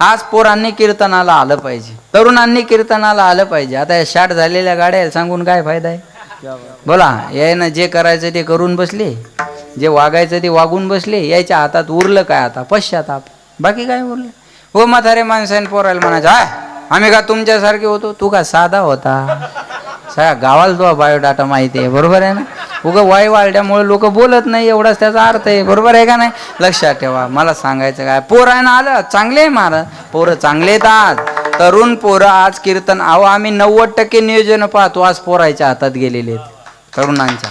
आज पोरांनी कीर्तनाला आलं पाहिजे, तरुणांनी कीर्तनाला आलं पाहिजे. आता या शाट झालेल्या गाड्या सांगून काय फायदा आहे? बोला, यायनं जे करायचं ते करून बसले, जे वागायचं ते वागून बसले. यायच्या हातात उरलं काय? आता पश्चाताप, बाकी काय उरलं? हो म्हातारे माणसाने पोरायला म्हणायचं, हाय आम्ही का तुमच्यासारखे होतो? तू का साधा होता? सगळ्या गावाला तुझा बायोडाटा माहिती आहे, बरोबर आहे ना? उगं वाय वाढल्यामुळे लोक बोलत नाही, एवढाच त्याचा अर्थ आहे, बरोबर आहे का नाही? लक्षात ठेवा. मला सांगायचं काय, पोरायनं आलं चांगले आहे महाराज, पोरं चांगले आहेत आज. तरुण पोरं आज कीर्तन, अहो आम्ही 90% नियोजन पाहतो आज पोरायच्या हातात गेलेले आहेत, तरुणांच्या.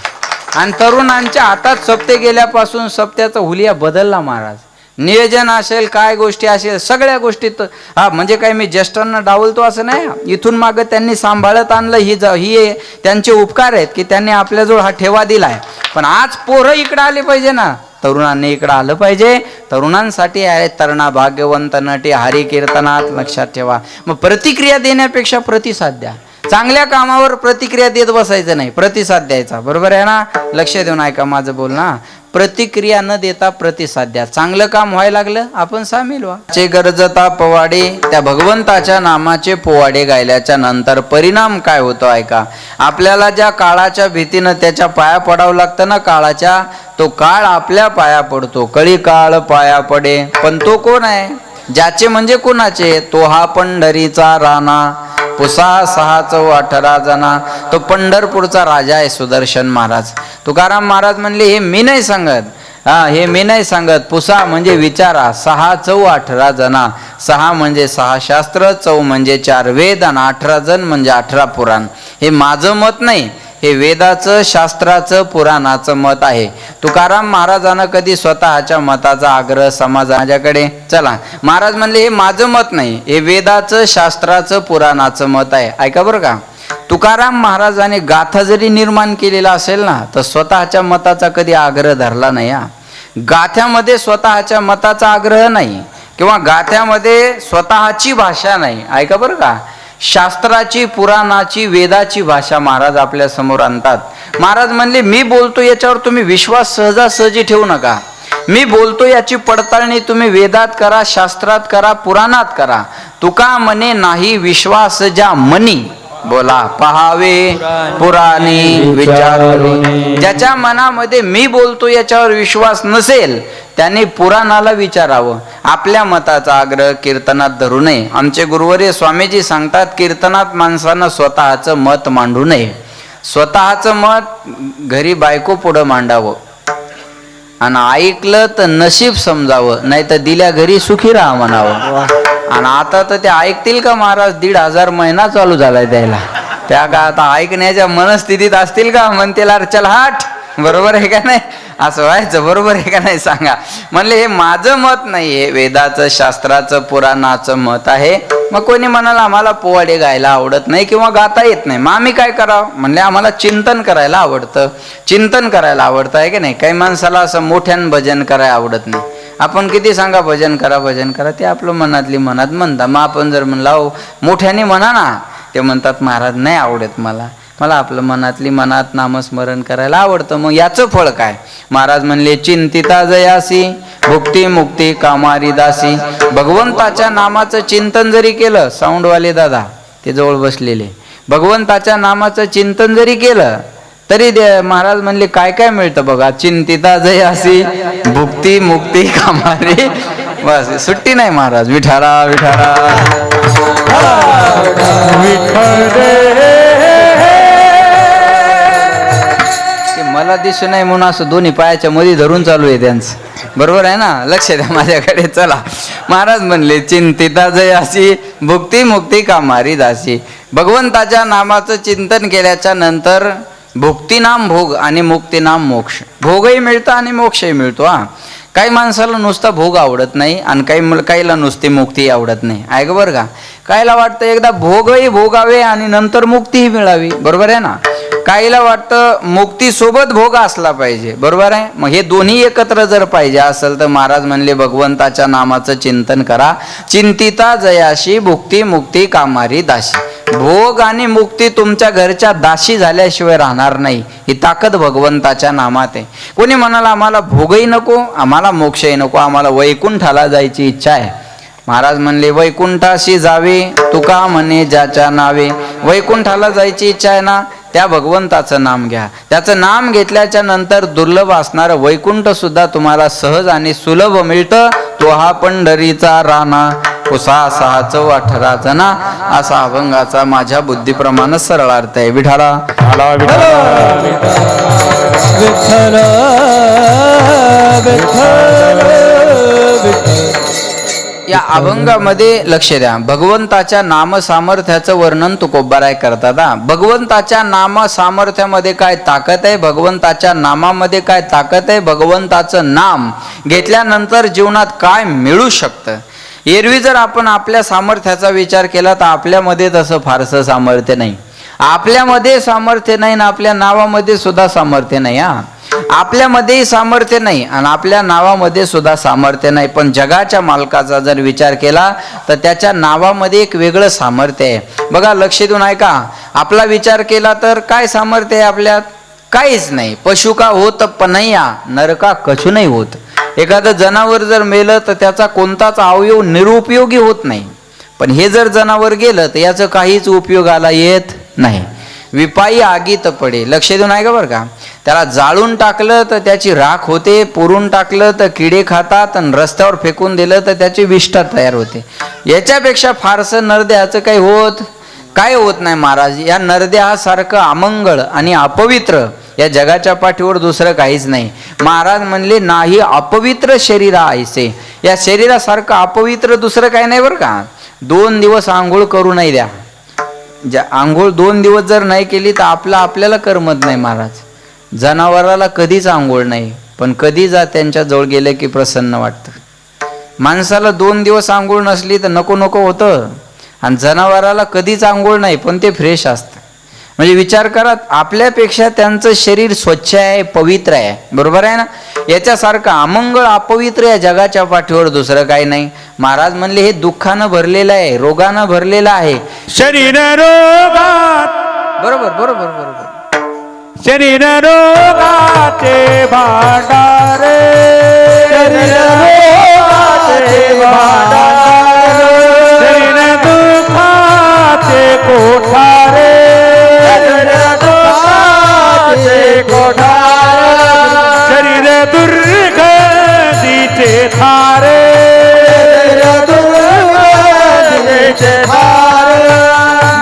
आणि तरुणांच्या हातात सप्ते गेल्यापासून सप्त्याचा हुलिया बदलला महाराज. नियोजन असेल, काय गोष्टी असेल, सगळ्या गोष्टीत हा म्हणजे काय मी ज्येष्ठांना डावलतो असं नाही. इथून मागं त्यांनी सांभाळत आणलं, ही त्यांचे उपकार आहेत की त्यांनी आपल्याजवळ हा ठेवा दिलाय. पण आज पोरं इकडं आले पाहिजे ना, तरुणांनी इकडं आलं पाहिजे. तरुणांसाठी आहे तरुणा भाग्यवंत नटी हरी कीर्तनात. लक्षात ठेवा. मग प्रतिक्रिया देण्यापेक्षा प्रतिसाद द्या. चांगल्या कामावर प्रतिक्रिया देत बसायचं नाही, प्रतिसाद द्यायचा, बरोबर आहे ना? लक्ष देऊन ऐका माझं बोलणं. प्रतिक्रिया न देता प्रतिसाद द्या. चांगलं काम व्हायला लागलं आपण सामील व्हा. चे गरजता पवाडे, त्या भगवंताच्या नामाचे पोवाडे गायल्याच्या नंतर परिणाम काय होतो ऐका. आपल्याला ज्या काळाच्या भीतीनं त्याच्या पाया पडावं लागतं ना, काळाच्या, तो काळ आपल्या पाया पडतो. कळी काळ पाया पडे, पण तो कोण आहे? ज्याचे म्हणजे कोणाचे? तो हा पंढरीचा राणा, पुसा 6-18 जना. तो पंढरपूरचा राजा आहे सुदर्शन महाराज. तुकाराम महाराज म्हणले हे मी नाही सांगत, हे मी नाही सांगत. पुसा म्हणजे विचारा. 6-18 जना. 6 म्हणजे 6 शास्त्र, 4 म्हणजे 4 वेद आणि 18 जण म्हणजे 18 पुराण. हे माझं मत नाही, हे वेदाचं, शास्त्राचं, पुराणाचं मत आहे. तुकाराम महाराजांना कधी स्वतःच्या मताचा आग्रह समाजाकडे चला. महाराज म्हणले हे माझं मत नाही, हे वेदाचं, शास्त्राचं, पुराणाचं मत आहे. ऐका बरं का, तुकाराम महाराजांनी गाथा जरी निर्माण केलेला असेल ना, तर स्वतःच्या मताचा कधी आग्रह धरला नाही. गाथ्यामध्ये स्वतःच्या मताचा आग्रह नाही किंवा गाथ्यामध्ये स्वतःची भाषा नाही. ऐका बरं का, शास्त्राची, पुराणाची, वेदाची भाषा महाराज आपल्या समोर आणतात. महाराज म्हणले मी बोलतो याच्यावर तुम्ही विश्वास सहजासहजी ठेवू नका. मी बोलतो याची पडताळणी तुम्ही वेदात करा, शास्त्रात करा, पुराणात करा. तुका म्हणे नाही विश्वास ज्या मनी, बोला पहावे पुराणे विचारले. ज्याच्या मनामध्ये मी बोलतो याच्यावर विश्वास नसेल त्यांनी पुराणाला विचारावं. आपल्या मताचा आग्रह कीर्तनात धरू नये. आमचे गुरुवर्य स्वामीजी सांगतात, कीर्तनात माणसानं स्वतःचं मत मांडू नये. स्वतःचं मत घरी बायको पुढं मांडावं आणि ऐकलं तर नशीब समजावं, नाही तर दिल्या घरी सुखी राहा म्हणावं. आणि आता तर ते ऐकतील का महाराज? 1,500 महिना चालू झालाय द्यायला. त्या का आता ऐकण्याच्या मनस्थितीत असतील का? म्हणतील अरे चल हाट, बरोबर आहे का नाही? असं व्हायचं, बरोबर आहे का नाही सांगा? म्हणले हे माझं मत नाही, हे वेदाचं, शास्त्राचं, पुराणाचं मत आहे. मग कोणी म्हणाला आम्हाला पोवाडे गायला आवडत नाही किंवा गाता येत नाही, मग आम्ही काय करावं? म्हणले आम्हाला चिंतन करायला आवडतं. चिंतन करायला आवडतं आहे की नाही? काही माणसाला असं मोठ्यानं भजन करायला आवडत नाही. आपण किती सांगा भजन करा, भजन करा, ते आपलं मनातली मनात म्हणता. मग आपण जर म्हणला मोठ्याने म्हणा ना, ते म्हणतात महाराज नाही आवडत मला, मला आपलं मनातली मनात नामस्मरण करायला आवडतं. मग याचं फळ काय? महाराज म्हणले चिंतिता जयासी, भुक्ती मुक्ती कामारी दासी. भगवंताच्या नामाचं चिंतन जरी केलं, साऊंडवाले दादा ते जवळ बसलेले, भगवंताच्या नामाचं चिंतन जरी केलं तरी महाराज म्हणले काय काय मिळतं बघा. चिंतिता जयासी, भुक्ती मुक्ती कामारी. बस सुट्टी नाही महाराज. विठारा विठारा मला दिसू नाही म्हणून असं दोन्ही पायाच्या मध्ये धरून चालू आहे त्यांचं, बरोबर आहे ना? लक्ष द्या माझ्याकडे. चला, महाराज म्हणले चिंतिता जयासी, भुक्ती मुक्ती कामारी दासी. भगवंताच्या नामाचं चिंतन केल्याच्या नंतर भुक्ती नाम भोग आणि मुक्ती नाम मोक्ष. भोगही मिळतं आणि मोक्षही मिळतो. काही माणसाला नुसता भोग आवडत नाही आणि काहीला नुसती मुक्ती आवडत नाही. ऐक बरं का, काहीला वाटतं एकदा भोगही भोगावे आणि नंतर मुक्तीही मिळावी, बरोबर आहे ना? काहीला वाटतं मुक्ती सोबत भोग असला पाहिजे, बरोबर आहे? मग हे दोन्ही एकत्र जर पाहिजे असेल तर महाराज म्हणले भगवंताच्या नामाचं चिंतन करा. चिंतिता जयाशी, भुक्ती मुक्ती कामारी दासी. भोग आणि मुक्ती तुमच्या घरच्या दासी झाल्याशिवाय राहणार नाही. ही ताकद भगवंताच्या नामात आहे. कोणी म्हणाला आम्हाला भोगही नको, आम्हाला मोक्षही नको, आम्हाला वैकुंठाला जायची इच्छा आहे. महाराज म्हणले वैकुंठाशी जावे तुका म्हणे ज्याच्या नावे. वैकुंठाला जायची इच्छा आहे ना, त्या भगवंताचं नाम घ्या. त्याचं नाम घेतल्याच्या नंतर दुर्लभ असणारं वैकुंठ सुद्धा तुम्हाला सहज आणि सुलभ मिळतं. तो हा पंढरीचा राणा कुसा 6 जना, असा अभंगाचा माझ्या बुद्धीप्रमाणे सरळ अर्थ आहे. विठाला या अभंगामध्ये लक्ष द्या. भगवंताच्या नाम सामर्थ्याचं वर्णन तुकोबाराय करतात. भगवंताच्या नाम सामर्थ्यामध्ये काय ताकद आहे, भगवंताच्या नामामध्ये काय ताकद आहे, भगवंताचं नाम घेतल्यानंतर जीवनात काय मिळू शकतं. एरवी जर आपण आपल्या सामर्थ्याचा विचार केला तर आपल्यामध्ये तसं फारसं सामर्थ्य नाही. आपल्यामध्ये सामर्थ्य नाही ना आपल्या नावामध्ये सुद्धा सामर्थ्य नाही. आपल्यामध्येही सामर्थ्य नाही आणि आपल्या नावामध्ये सुद्धा सामर्थ्य नाही. पण जगाच्या मालकाचा जर विचार केला तर त्याच्या नावामध्ये एक वेगळं सामर्थ्य आहे. बघा लक्ष देऊन ऐका. आपला विचार केला तर काय सामर्थ्य आहे आपल्यात? काहीच नाही. पशु का होत पनैया, नर का कछु नाही होत. एखादं जनावर जर मेलं तर त्याचा कोणताच अवयव निरुपयोगी होत नाही. पण हे जर जनावर गेलं तर याचं काहीच उपयोगाला येत नाही. विपाई आगीत पडे. लक्ष देऊन आहे का बरं का. त्याला जाळून टाकलं तर त्याची राख होते, पुरून टाकलं तर किडे खातात आणि रस्त्यावर फेकून दिलं तर त्याची विष्ठा तयार होते. याच्यापेक्षा फारसं नरदेहाचं काही काय होत नाही. महाराज या नरदेहासारखं अमंगळ आणि अपवित्र या जगाच्या पाठीवर दुसरं काहीच नाही. महाराज म्हणले नाही अपवित्र शरीरा ऐसे. या शरीरासारखं अपवित्र दुसरं काही नाही बरं का. 2 दिवस आंघोळ करू नाही द्या. आंघोळ 2 दिवस जर नाही केली तर आपल्याला करमत नाही. महाराज जनावराला कधीच आंघोळ नाही, पण कधी जा त्यांच्या जवळ गेले की प्रसन्न वाटतं. माणसाला 2 दिवस आंघोळ नसली तर नको नको होतं, आणि जनावराला कधीच आंघोळ नाही पण ते फ्रेश असतं. म्हणजे विचार करा, आपल्यापेक्षा त्यांचं शरीर स्वच्छ आहे, पवित्र आहे. बरोबर आहे ना. याच्यासारखं अमंगळ अपवित्र या जगाच्या पाठीवर दुसरं काही नाही. महाराज म्हणले हे दुःखानं भरलेलं आहे, रोगानं भरलेलं आहे शरीर रोगात. बरोबर बरोबर बरोबर. शरीर रोगाचे भांडारे, शरीर रोगाचे भांडारे, शरीर दुःखाचे कोठारे, शरीर दुःखाचे कोठारे, शरीर दुर्गतीचे थारे, शरीर दुर्गतीचे थारे.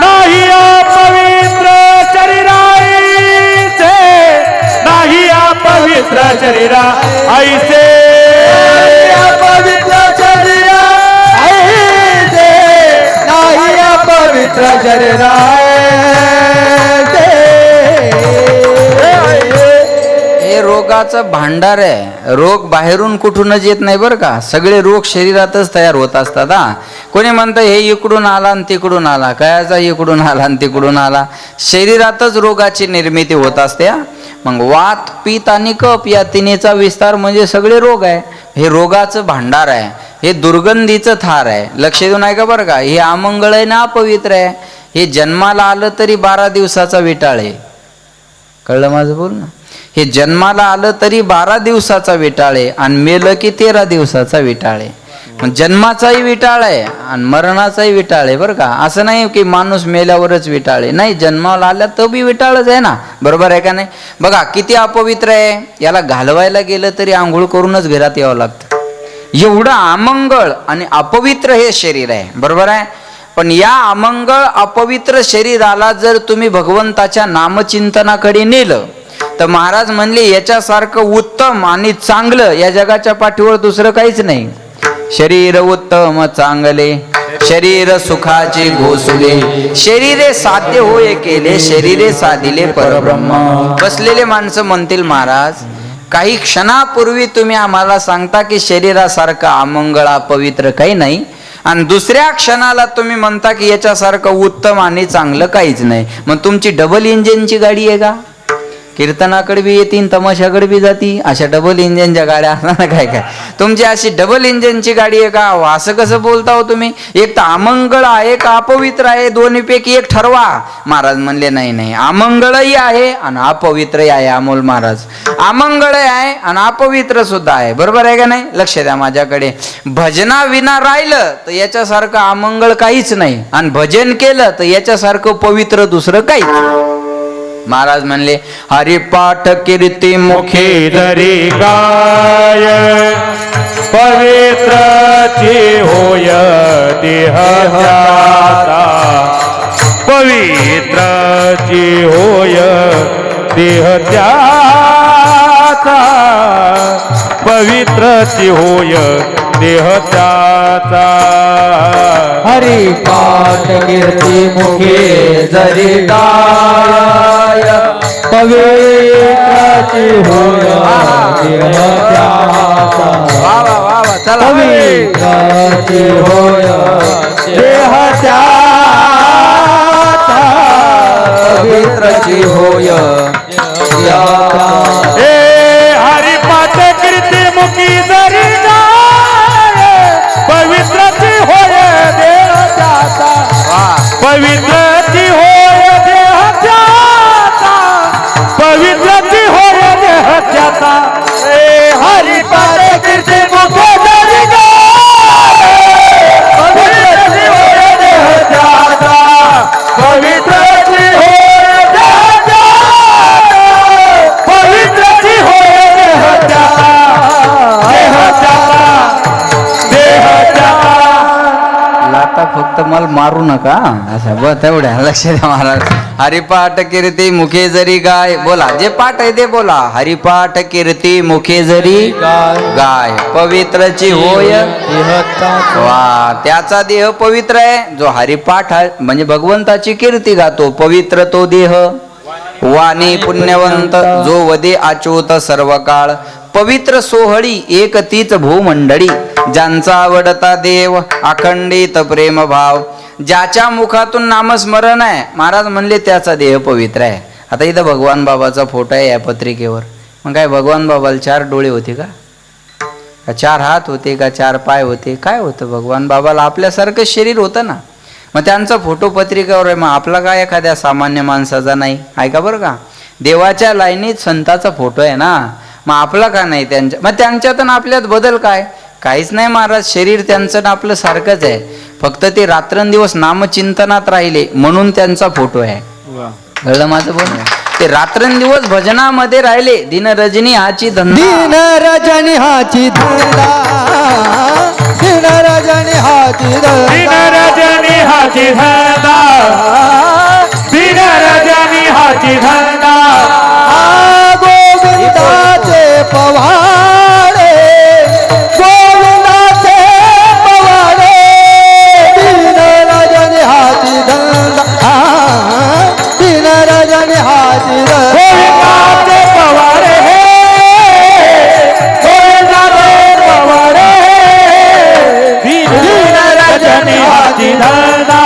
नाही अपवित्र शरीराईचे, नाही अपवित्र शरीरा ऐसे, अपवित्र शरीरा ऐसे, नाही अपवित्र शरीरा ऐसे. हे रोगाचं भांडार आहे. रोग बाहेरून कुठूनच येत नाही बरं का. सगळे रोग शरीरातच तयार होत असतात. कोणी म्हणतं हे इकडून आला आणि तिकडून आला, कायाचा इकडून आला आणि तिकडून आला. शरीरातच रोगाची निर्मिती होत असते. मग वात पित्त आणि कफ या तिन्हीचा विस्तार म्हणजे सगळे रोग आहे. हे रोगाचं भांडार आहे, हे दुर्गंधीचं थार आहे. लक्ष देऊन आहे का बरं का. हे अमंगळ आहे ना अपवित्र आहे. हे जन्माला आलं तरी 12 दिवसाचा विटाळ आहे. कळलं माझं बोल ना. हे जन्माला आलं तरी 12 दिवसाचा विटाळ आहे आणि मेलं की 13 दिवसाचा विटाळ आहे. जन्माचाही विटाळ आहे आणि मरणाचाही विटाळ आहे बरं का. असं नाही की माणूस मेल्यावरच विटाळ आहे, नाही. जन्माला आल्या तर बी विटाळच आहे ना. बरोबर आहे का नाही. बघा किती अपवित्र आहे. याला घालवायला गेलं तरी आंघोळ करूनच घरात यावं लागतं. एवढं अमंगळ आणि अपवित्र हे शरीर आहे. बरोबर आहे. पण या अमंगळ अपवित्र शरीराला जर तुम्ही भगवंताच्या नामचिंतनाकडे नेलं तर महाराज म्हणले याच्यासारखं उत्तम आणि चांगलं या जगाच्या पाठीवर दुसरं काहीच नाही. शरीर उत्तम चांगले, शरीर सुखाचे घोसले, शरीरे साध्य होय केले, शरीरे साधिले परब्रह्म. बसलेले माणसं म्हणतील महाराज काही क्षणापूर्वी तुम्ही आम्हाला सांगता की शरीरासारखं अमंगळ अपवित्र काही नाही, आणि दुसऱ्या क्षणाला तुम्ही म्हणता की याच्यासारखं उत्तम आणि चांगलं काहीच नाही. मग तुमची डबल इंजिनची गाडी आहे का, कीर्तनाकडे बी येतील, तमाशाकडे बी जाती. अशा डबल इंजिनच्या गाड्या असणार काय काय? तुमची अशी डबल इंजिनची गाडी आहे का? असं कसं बोलता हो तुम्ही? एक तर अमंगळ आहे का अपवित्र आहे, दोन्हीपैकी एक ठरवा. महाराज म्हणले नाही नाही, अमंगळही आहे आणि अपवित्रही आहे. अमोल महाराज अमंगळ आहे आणि अपवित्र सुद्धा आहे. बरोबर आहे का नाही? लक्ष द्या माझ्याकडे. भजना विना राहिलं तर याच्यासारखं अमंगळ काहीच नाही, आणि भजन केलं तर याच्यासारखं पवित्र दुसरं काहीच. महाराज म्हणले हरिपाठ कीर्ती मुखे जरी गाय पवित्राची होय देह त्याचा, पवित्राची होय देह त्याचा, पवित्राची होय देह त्याचा. हरिपाठ कीर्ती मुखे जरी गाय पवित्राची होय देह त्याचा, वा वा वा वा, चला. पवित्राची होय देह त्याचा, पवित्राची होय हे हरिपाठ कीर्ती मुखी जरी गाय पवित्राची होय देह त्याचा, पवित्राची होय देह त्याचा, पवित्राची होय देह त्याचा. हे हरिपाठ कीर्ती मुखी जरी गाय पवित्राची होय देह त्याचा, पवित्राची होय देह त्याचा, पवित्राची होय देह त्याचा, देह त्याचा, देह त्याचा. लाता फक्त मला मारू नका असं बस तेवढ्या. लक्ष द्या महाराज. हरिपाठ कीर्ती मुखे जरी गाय, बोला जे पाठ आहे ते बोला. हरिपाठ कीर्ती मुखे जरी गाय पवित्रची होय वा, त्याचा देह पवित्र आहे. जो हरिपाठ म्हणजे भगवंताची कीर्ती गातो, पवित्र तो देह. वाणी पुण्यवंत जो वदे अच्युत सर्व काळ, पवित्र सोहळी एक तीच भूमंडळी, ज्यांचा आवडता देव अखंडित प्रेम भाव, ज्याच्या मुखातून नामस्मरण आहे. महाराज म्हणले त्याचा देह पवित्र आहे. आता इथं भगवान बाबाचा फोटो आहे या पत्रिकेवर. मग काय भगवान बाबाला 4 डोळे होते का? 4 हात होते का? 4 पाय होते? काय होतं? भगवान बाबाला आपल्यासारखं शरीर होतं ना. मग त्यांचा फोटो पत्रिकेवर आहे. मग आपला काय एखाद्या सामान्य माणसाचा नाही? ऐका बरं का, देवाच्या लाईनीत संताचा फोटो आहे ना, मग आपला का नाही त्यांच्या? मग त्यांच्यात आणि आपल्यात बदल काय? काहीच नाही महाराज. शरीर त्यांचं ना आपलं सारखंच आहे. फक्त ते रात्रंदिवस नामचिंतनात राहिले म्हणून त्यांचा फोटो आहे. कळलं माझं बोल? ते रात्रंदिवस भजनामध्ये राहिले. दिन रजनी हाची धंदा, दिन रजनी हाची धंदा, दिन रजनी हाची दिन धंदा, रजनी हाची धंदा, दिन रजनी हाची धंदा. गोविंदाचे पवाडे, गोविंदाचे पवाडे, दिन रजनी हाची धंदा, दिन रजनी हाची धंदा. गोविंदाचे पवाडे हे, गोविंदाचे पवाडे, दिन रजनी हाची धंदा,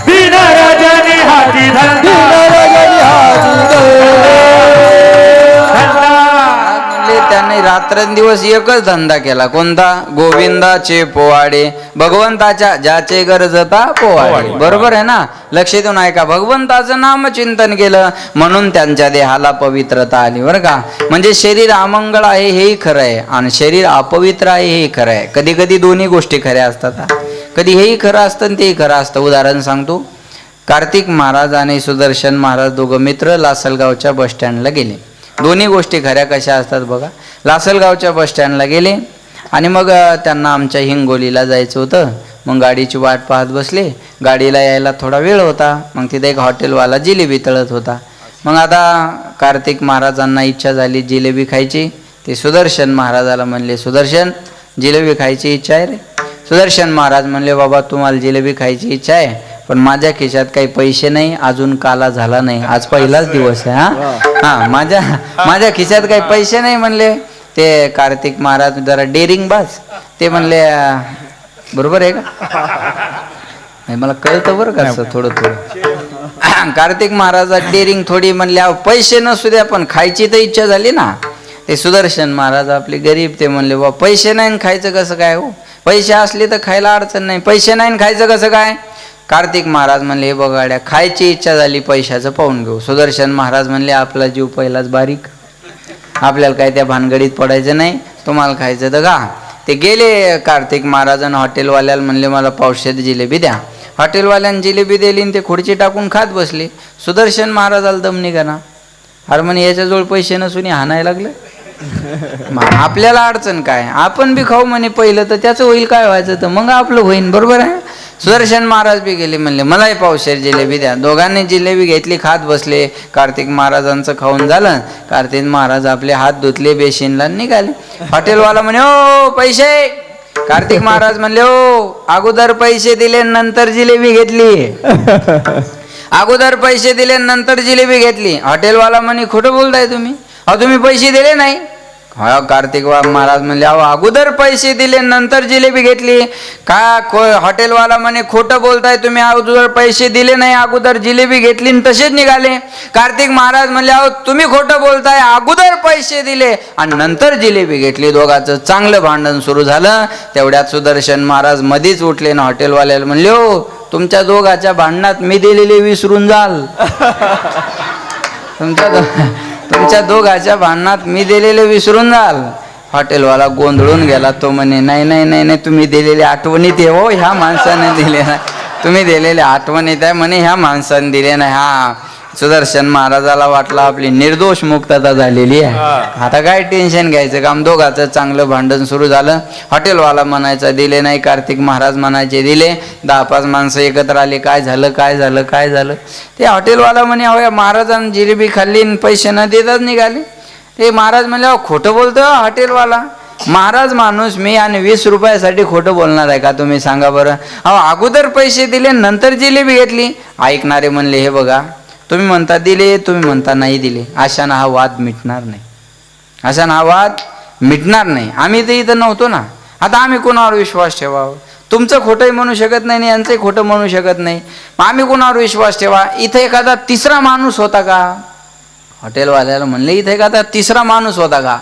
दिन रजनी हाची धंदा. त्यांनी रात्रंदिवस एकच धंदा केला. कोणता? गोविंदाचे पोवाडे, भगवंताच्या ज्याचे गरजता पोवाडे. बरोबर आहे ना? लक्ष देऊन ऐका. भगवंताचं नामचिंतन केलं म्हणून त्यांच्या देहाला पवित्रता आली. बरं का? म्हणजे शरीर अमंगळ आहे हेही खरं आहे आणि शरीर अपवित्र आहे हेही खरं आहे. कधी कधी दोन्ही गोष्टी खऱ्या असतात. कधी हेही खरं असतं आणि तेही खरं असतं. उदाहरण सांगतो. कार्तिक महाराज आणि सुदर्शन महाराज दोघं मित्र लासलगावच्या बसस्टँडला गेले. दोन्ही गोष्टी खऱ्या कशा असतात बघा. लासलगावच्या बसस्टँडला गेले आणि मग त्यांना आमच्या हिंगोलीला जायचं होतं. मग गाडीची वाट पाहत बसले. गाडीला यायला थोडा वेळ होता. मग तिथे एक हॉटेलवाला जिलेबी तळत होता. मग आता कार्तिक महाराजांना इच्छा झाली जिलेबी खायची. ते सुदर्शन महाराजाला म्हणले, सुदर्शन जिलेबी खायची इच्छा आहे रे. सुदर्शन महाराज म्हणले, बाबा तुम्हाला जिलेबी खायची इच्छा आहे पण माझ्या खिशात काही पैसे नाही, अजून काला झाला नाही, आज पहिलाच दिवस आहे. हा माझ्या खिशात काही पैसे नाही म्हणले. ते कार्तिक महाराज जरा डेअरिंग बाज. ते म्हणले बरोबर आहे का? मला कळतं बरं का असं थोडं थोडं. कार्तिक महाराजात डेअरिंग थोडी म्हणली, अहो पैसे नसू द्या पण खायची तर इच्छा झाली ना. ते सुदर्शन महाराज आपले गरीब, ते म्हणले बा पैसे नाही खायचं कसं काय हो, पैसे असले तर खायला अडचण नाही, पैसे नाही खायचं कसं काय. कार्तिक महाराज म्हणले हे बघाड्या, खायची इच्छा झाली पैशाचं पाहून घेऊ. सुदर्शन महाराज म्हणले आपला जीव पहिलाच बारीक, आपल्याला काय त्या भानगडीत पडायचं नाही, तुम्हाला खायचं तर का. ते गेले कार्तिक महाराजांना हॉटेलवाल्याला म्हणले मला पावशेर जिलेबी द्या. हॉटेलवाल्यानं जिलेबी दिली आणि ते खुर्ची टाकून खात बसले. सुदर्शन महाराजाला दम निघाना, अरे म्हणे याच्याजवळ पैसे नसून हाणायला लागले. आपल्याला अडचण काय, आपण बी खाऊ म्हणे पहिलं तर त्याचं होईल काय व्हायचं तर मग आपलं होईन, बरोबर आहे. सुदर्शन महाराज बी गेले, म्हणले मलाही पावशेर जिलेबी द्या. दोघांनी जिलेबी घेतली, खात बसले. कार्तिक महाराजांचं खाऊन झालं. कार्तिक महाराज आपले हात धुतले, बेसिनला निघाले. हॉटेलवाला म्हणे ओ पैसे. कार्तिक महाराज म्हणले ओ अगोदर पैसे दिले नंतर जिलेबी घेतली, अगोदर पैसे दिले नंतर जिलेबी घेतली. हॉटेलवाला म्हणे खोटं बोलताय तुम्ही, अहो तुम्ही पैसे दिले नाही. हा कार्तिक महाराज म्हणले अहो अगोदर पैसे दिले नंतर जिलेबी घेतली का. हॉटेलवाला म्हणे खोटं बोलताय तुम्ही, अगोदर पैसे दिले नाही अगोदर जिलेबी घेतली आणि तसेच निघाले. कार्तिक महाराज म्हणले अहो तुम्ही खोटं बोलताय, अगोदर पैसे दिले आणि नंतर जिलेबी घेतली. दोघांचं चांगलं भांडण सुरू झालं. तेवढ्यात सुदर्शन महाराज मध्येच उठले ना हॉटेलवाल्याला म्हणले हो तुमच्या दोघाच्या भांडणात मी दिलेले विसरून जाल, तुमच्या दोघाच्या भांडणात मी दिलेले विसरून जाल. हॉटेलवाला गोंधळून गेला. तो म्हणे नाही नाही नाही नाही तुम्ही दिलेल्या आठवणीत आहे हो, ह्या माणसाने दिले नाही, तुम्ही दिलेल्या आठवणीत आहे म्हणे, ह्या माणसाने दिले नाही. हा सुदर्शन महाराजाला वाटलं आपली निर्दोष मुक्तता झालेली आहे, आता काय टेन्शन घ्यायचं काम. दोघाचं चांगलं भांडण सुरू झालं. हॉटेलवाला म्हणायचा दिले नाही, कार्तिक महाराज म्हणायचे दिले. 10-5 माणसं एकत्र आले, काय झालं काय झालं काय झालं. ते हॉटेलवाला म्हणे अहो या महाराजांनी जिलेबी खाल्ली आणि पैसे न देताच निघाले. ते महाराज म्हणले अहो खोटं बोलतो हॉटेलवाला, महाराज माणूस मी आणि 20 रुपयासाठी खोटं बोलणार आहे का तुम्ही सांगा बरं. अहो अगोदर पैसे दिले नंतर जिलेबी घेतली. ऐकणारे म्हणले हे बघा तुम्ही म्हणता दिले, तुम्ही म्हणता नाही दिले, अशानं हा वाद मिटणार नाही, अशानं हा वाद मिटणार नाही. आम्ही तर इथं नव्हतो ना, आता आम्ही कोणावर विश्वास ठेवावं. तुमचं खोटंही म्हणू शकत नाही, यांचंही खोटं म्हणू शकत नाही, मग आम्ही कोणावर विश्वास ठेवा. इथं एखादा तिसरा माणूस होता का. हॉटेलवाल्याला म्हणले इथं एखादा तिसरा माणूस होता का.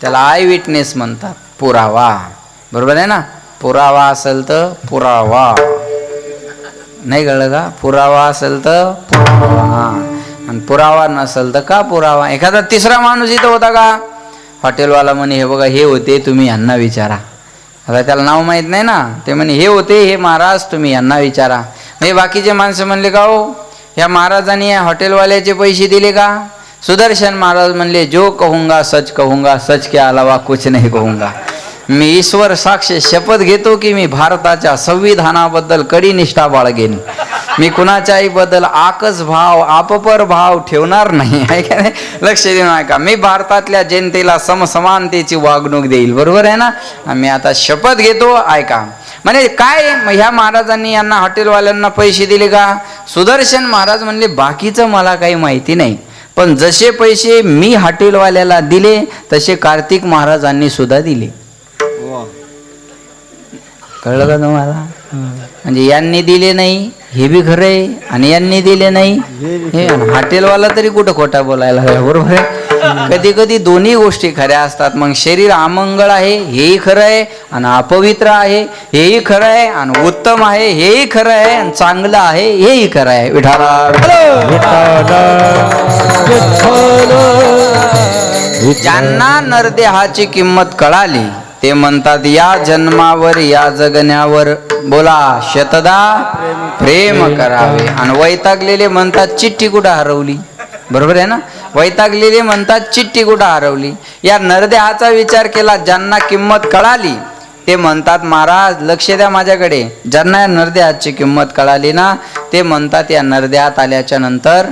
त्याला आय विटनेस म्हणतात, पुरावा, बरोबर आहे ना. पुरावा असेल तर पुरावा, नाही कळलं का. पुरावा असेल तर पुरावा, आणि पुरावा नसेल तर का पुरावा. एखादा तिसरा माणूस इथं होता का. हॉटेलवाला म्हणे हे बघा हे होते, तुम्ही यांना विचारा. आता त्याला नाव माहीत नाही ना. ते म्हणे हे होते हे महाराज, तुम्ही यांना विचारा. हे बाकीचे माणसं म्हणले का हो ह्या महाराजांनी या हॉटेलवाल्याचे पैसे दिले का. सुदर्शन महाराज म्हणले जो कहूंगा सच कहूंगा, सच के अलावा कुछ नहीं कहूंगा. मी ईश्वर साक्ष शपथ घेतो की मी भारताच्या संविधानाबद्दल कडी निष्ठा बाळगेन. मी कुणाच्याही बद्दल आकस भाव आपपर भाव ठेवणार नाही. ऐका नाही, लक्ष देऊन ऐका. मी भारतातल्या जनतेला समसमानतेची वागणूक देईल, बरोबर आहे ना. मी आता शपथ घेतो, ऐका. म्हणजे काय ह्या महाराजांनी यांना हॉटेलवाल्यांना पैसे दिले का. सुदर्शन महाराज म्हणले बाकीचं मला काही माहिती नाही, पण जसे पैसे मी हॉटेलवाल्याला दिले तसे कार्तिक महाराजांनी सुद्धा दिले. कळलं का तुम्हाला. म्हणजे यांनी दिले नाही हे बी खरं आहे, आणि यांनी दिले नाही हे. हॉटेलवाला तरी कुठं खोटा बोलायला लागला, बरोबर आहे. कधी कधी दोन्ही गोष्टी खऱ्या असतात. मग शरीर अमंगळ आहे हेही खरं आहे, आणि अपवित्र आहे हेही खरं आहे, आणि उत्तम आहे हेही खरं आहे, आणि चांगलं आहे हेही खरं आहे. विठाला ज्यांना नरदेहाची किंमत कळाली ते म्हणतात या जन्मावर या जगण्यावर बोला शतदा प्रेम करावे. आणि वैतागलेले म्हणतात चिठ्ठी कुठं हरवली, बरोबर आहे ना. वैतागलेले म्हणतात चिठ्ठी कुठं हरवली. या नरदेहाचा विचार केला ज्यांना किंमत कळाली ते म्हणतात महाराज लक्ष द्या माझ्याकडे. ज्यांना या नरदेहाची किंमत कळाली ना ते म्हणतात या नरदेहात आल्याच्या नंतर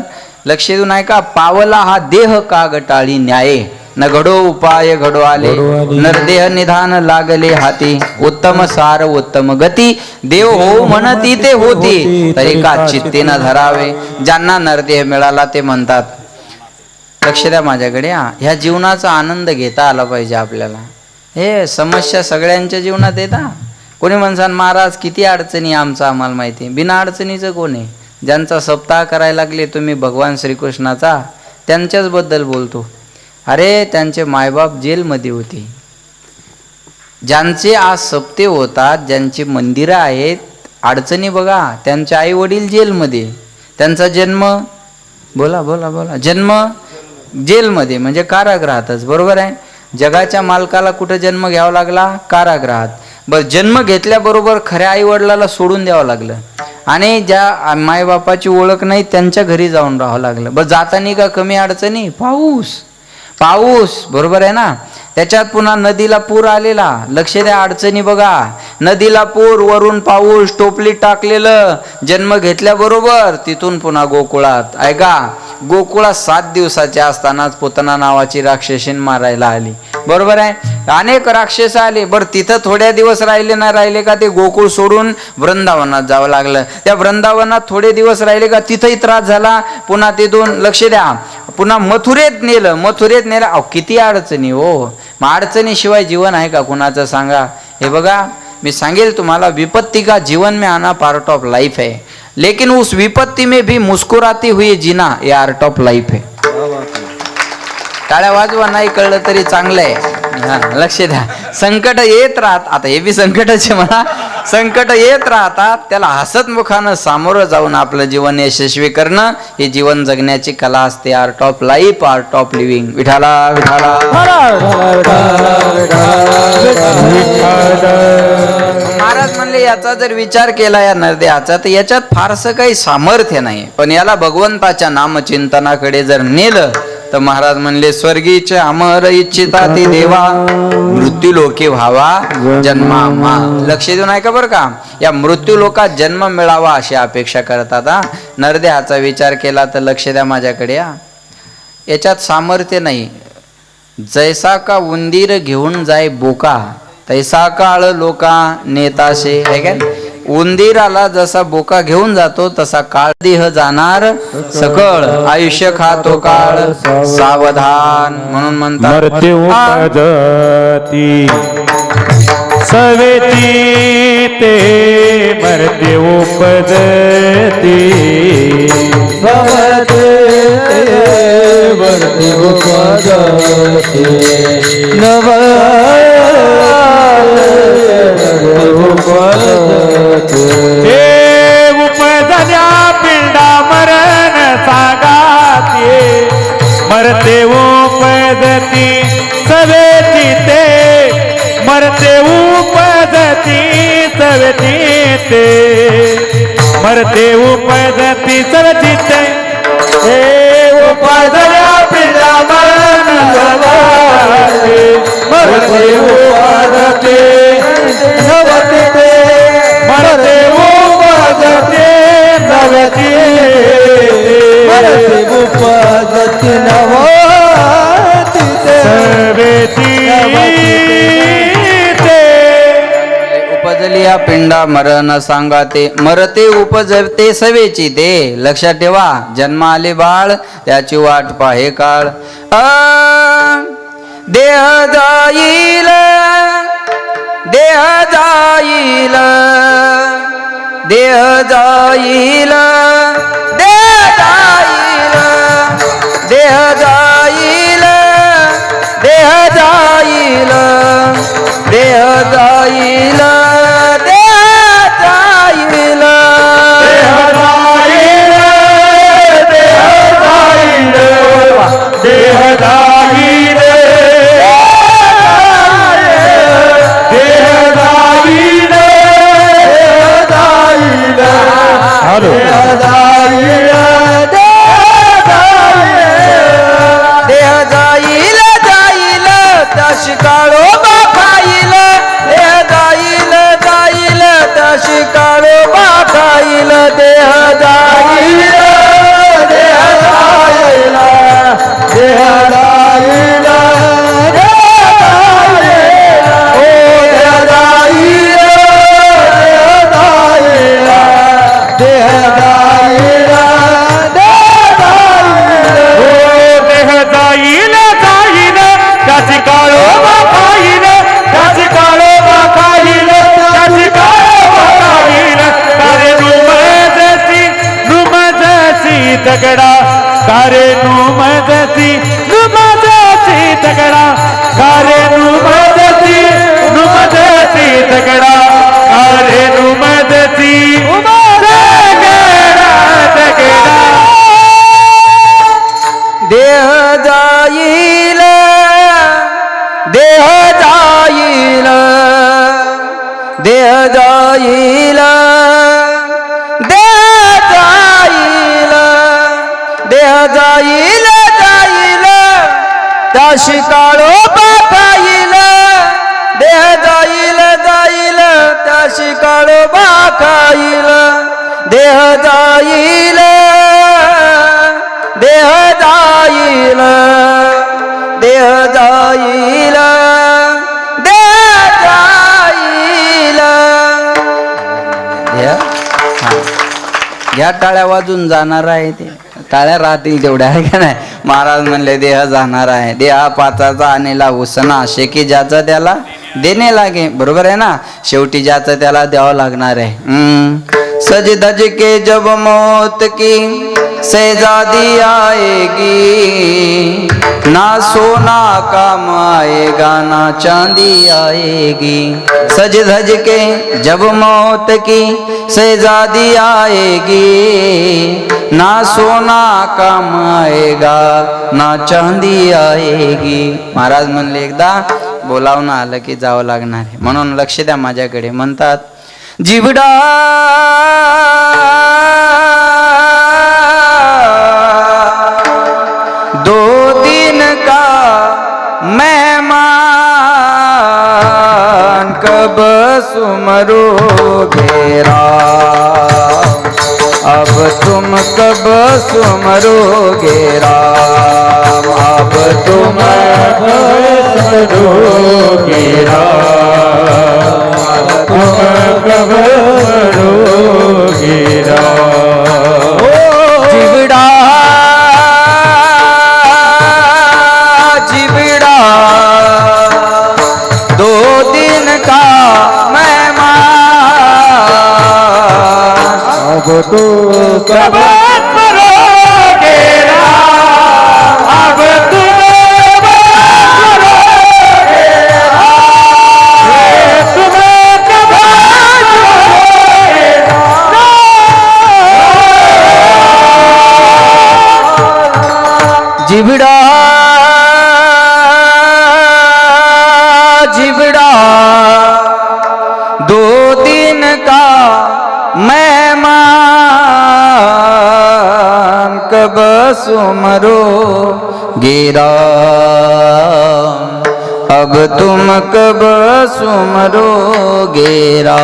लक्ष देऊन ऐका. पावला हा देह का गटाळी न्याये, न घडो उपाय घडो आले, नरदेह निधान लागले हाती, उत्तम सार उत्तम गती, देव हो म्हणती ते होती, तरी का चित्ते न धरावे. ज्यांना नरदेह मिळाला ते म्हणतात लक्ष द्या माझ्याकडे. ह्या जीवनाचा आनंद घेता आला पाहिजे आपल्याला. हे समस्या सगळ्यांच्या जीवनात येतात. कोणी म्हणसान महाराज किती अडचणी आमचं आम्हाला माहिती आहे. बिना अडचणीचं कोण आहे. ज्यांचा सप्ताह करायला लागले तुम्ही भगवान श्रीकृष्णाचा, त्यांच्याच बद्दल बोलतो. अरे त्यांचे मायबाप जेलमध्ये होते. ज्यांचे आज सप्ते होतात, ज्यांची मंदिरं आहेत, अडचणी बघा, त्यांचे आई वडील जेलमध्ये, त्यांचा जन्म बोला बोला बोला जन्म जेलमध्ये म्हणजे कारागृहातच. बरोबर आहे. जगाच्या मालकाला कुठं जन्म घ्यावा लागला? कारागृहात. बरं, जन्म घेतल्याबरोबर खऱ्या आई वडिलाला सोडून द्यावं लागलं आणि ज्या मायबापाची ओळख नाही त्यांच्या घरी जाऊन राहावं लागलं. बरं, जातानी का कमी अडचणी? पाऊस बरोबर आहे ना. त्याच्यात पुन्हा नदीला पूर आलेला. लक्ष द्या, अडचणी बघा. नदीला पूर, वरून पाऊस, टोपलीत टाकलेलं. जन्म घेतल्याबरोबर तिथून पुन्हा गोकुळात. ऐका, गोकुळात 7 दिवसाचे असतानाच पुतना नावाची राक्षसीन मारायला आली. बरोबर आहे. अनेक राक्षस आले. बरं, तिथं थोड्या दिवस राहिले का ते गोकुळ सोडून वृंदावनात जावं लागलं. त्या वृंदावनात थोडे दिवस राहिले का तिथंही त्रास झाला. पुन्हा तिथून लक्ष द्या, पुन्हा मथुरेत नेलं. अहो किती अडचणी हो. मग अडचणीशिवाय जीवन आहे का कुणाचं सांगा? हे बघा, मी सांगेल तुम्हाला, विपत्ति का जीवन में आना पार्ट ऑफ लाइफ है, लेकिन उस विपत्ति में भी मुस्कुराती हुई जीना ये आर्ट ऑफ लाइफ है. टाळ्या वाजवा, नाही कळलं तरी चांगलं आहे. हा, लक्ष द्या. संकट येत राहत, आता हे बी संकटाचे म्हणा, संकट येत राहतात, त्याला हसत मुखानं सामोरं जाऊन आपलं जीवन यशस्वी करणं हे जीवन जगण्याची कला असते. Art of life, art of living. विठाला विठाला. महाराज म्हणले याचा जर विचार केला या नरदेहाचा तर याच्यात फारसं काही सामर्थ्य नाही, पण याला भगवंताच्या नामचिंतनाकडे जर नेलं तर महाराज म्हणले स्वर्गीचे अमर इच्छिता ती देवा, मृत्यू लोके व्हावा जन्मा. लक्ष देऊन ऐका बरं का, या मृत्यू लोकात जन्म मिळावा अशी अपेक्षा करतात. हा, नरदेहाचा विचार केला तर लक्ष द्या माझ्याकडे. याच्यात सामर्थ्य नाही. जैसा का उंदीर घेऊन जाय बोका, तैसा काळ लोका नेताशे. है काय? उंदीराला जसा बोका घेऊन जातो तसा काळ देह जाणार सकळ, आयुष्य खातो काळ सावधान. म्हणून म्हणतात मरते उपजती सवेती ते मरते उपजती वरती उपजते नव हे उपजल्या पिंडा मरण सांगाते, मरते उपजती सवेती ते मरते उपजती सवेती ते मरते उपजती सवेती ते. हे उपजल्या पिंडा मरण सांगाते, मरते उपजती सवेती ते मरते उपजती सवेती मरते उपजती नवती सवेती उपजली या पिंडा मरण सांगाते, मरते उपजते सवेची ते. लक्षात ठेवा, जन्म आले बाळ त्याची वाट पाहे काळ. देह जाईल, देह जाईल, देह जाईल, देह जाईल, देह जाईल, देह जाईल, देह जाईल, हॅलो दगडा कारे नुमदती दगडा कारे नुमदती दगडा कारे नुमदती दगडा देह जाईल देह जाईल देह जाईल देह जाईल देह जाईल जाईल त्याशी काळोबा खाईल देह जाईल जाईल त्याशी काळोबा खाईल देह जाईल देह जाईल देह जाईल देह जाईल घ्या टाळ्या वाजून जाणार आहे ते टाळ्या राहतील तेवढ्या आहे का नाही महाराज म्हणले देह जाणार आहे देहा पाचाचा आणेला उसना शेकी ज्याचं त्याला देणे लागे बरोबर आहे ना शेवटी ज्याचं त्याला द्यावं लागणार आहे सज धज के जब मौत की शहजादी आएगी ना सोना काम आएगा ना चांदी आएगी सज धज के जब मौत की शहजादी आएगी ना सोना काम आएगा ना चांदी आएगी महाराज म्हणले एकदा बोलावणं आलं की जावं लागणार आहे म्हणून लक्ष द्या माझ्याकडे म्हणतात जिवडा दो दिन का मेहमान कब सुमरोगे राम अब तुम कब सुमरोगे राम अब तुम सुमरोगे राम तुम कब सुमरोगे राम जिवड़ा जिवड़ा दो दिन का मेहमान अब तो कब सुमरोगे राम अब तुम जिवड़ा जिवड़ा दो दिन का मेहमान कब सुमरो गिरा अब तुम कब सुमरो गेरा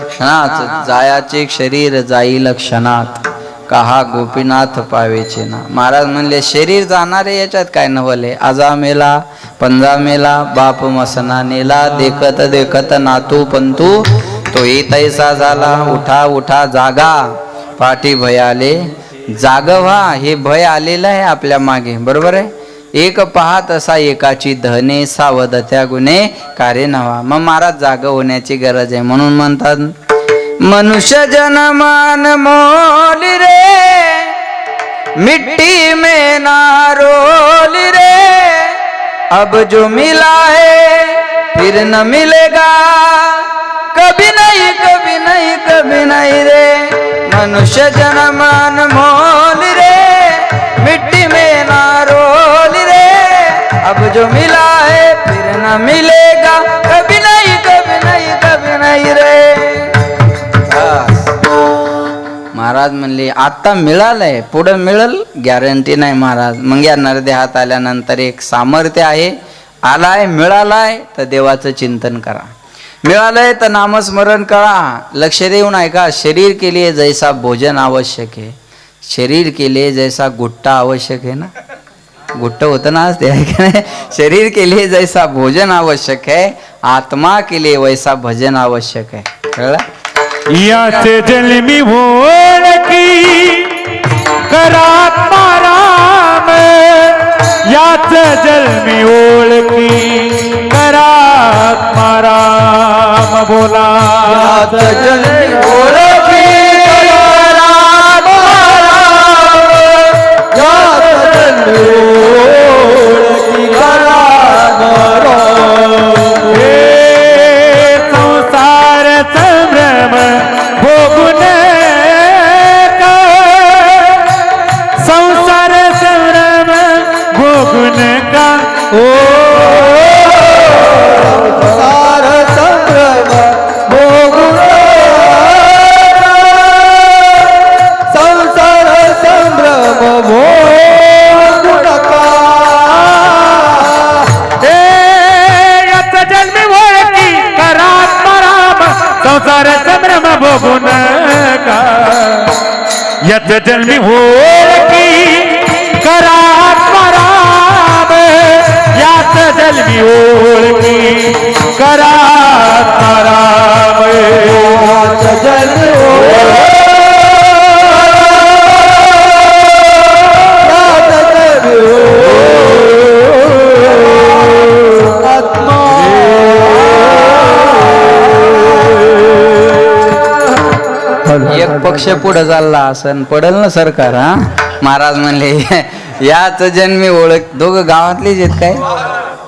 क्षणात जायाचे शरीर जाईल क्षणात कहा गोपीनाथ पावेचे ना महाराज म्हणले शरीर जाणारे याच्यात काय नवले आजा मेला पंजा मेला बाप मसना नेला देखत देखत नातू पंतू तो तैसा झाला उठा उठा जागा पाठी भय आले जाग व्हा हे भय आलेलं आहे आपल्या मागे बरोबर आहे एक पाहत असा एकाची धने सावध त्या गुन्हे कार्य नव्हा मग महाराज जाग होण्याची गरज आहे म्हणून म्हणतात मनुष्य जनमान मोल रे मिट्टी में ना रोल रे अब जो मिला है फिर न मिलेगा कभी नहीं कभी नहीं कभी नहीं रे मनुष्य जनमान मोल रे मिट्टी में ना रोल रे अब जो मिला है फिर न मिलेगा कभी नहीं कभी नहीं कभी नहीं रे महाराज म्हणले आता मिळालंय पुढे मिळल गॅरंटी नाही महाराज मग या नरदे हात आल्यानंतर एक सामर्थ्य आहे आलाय मिळालाय तर देवाचं चिंतन करा मिळालंय तर नामस्मरण करा लक्ष देऊन ऐका शरीर के लिए जैसा भोजन आवश्यक है शरीर के लिए जैसा गुट्टा आवश्यक है ना गुट्ट होतं ना ते आहे का नाही शरीर के लिए जैसा भोजन आवश्यक है आत्मा के लिए वैसा भजन आवश्यक है कळलं याचे जन्मी ओळखी करात्मा राम याच जन्मी ओळखी करात्मा राम बोला याच जन्मी ओळखी करात्मा संसार संभ्रम भोगू नका याच जन्मी ओळखी करा आत्माराम याच जन्मी ओळखी करा आत्माराम एक पक्ष पुढे चालला असं पडल ना सरकार. हा महाराज म्हणले याच जन्मी ओळख. दोघं गावातलेच आहेत काय?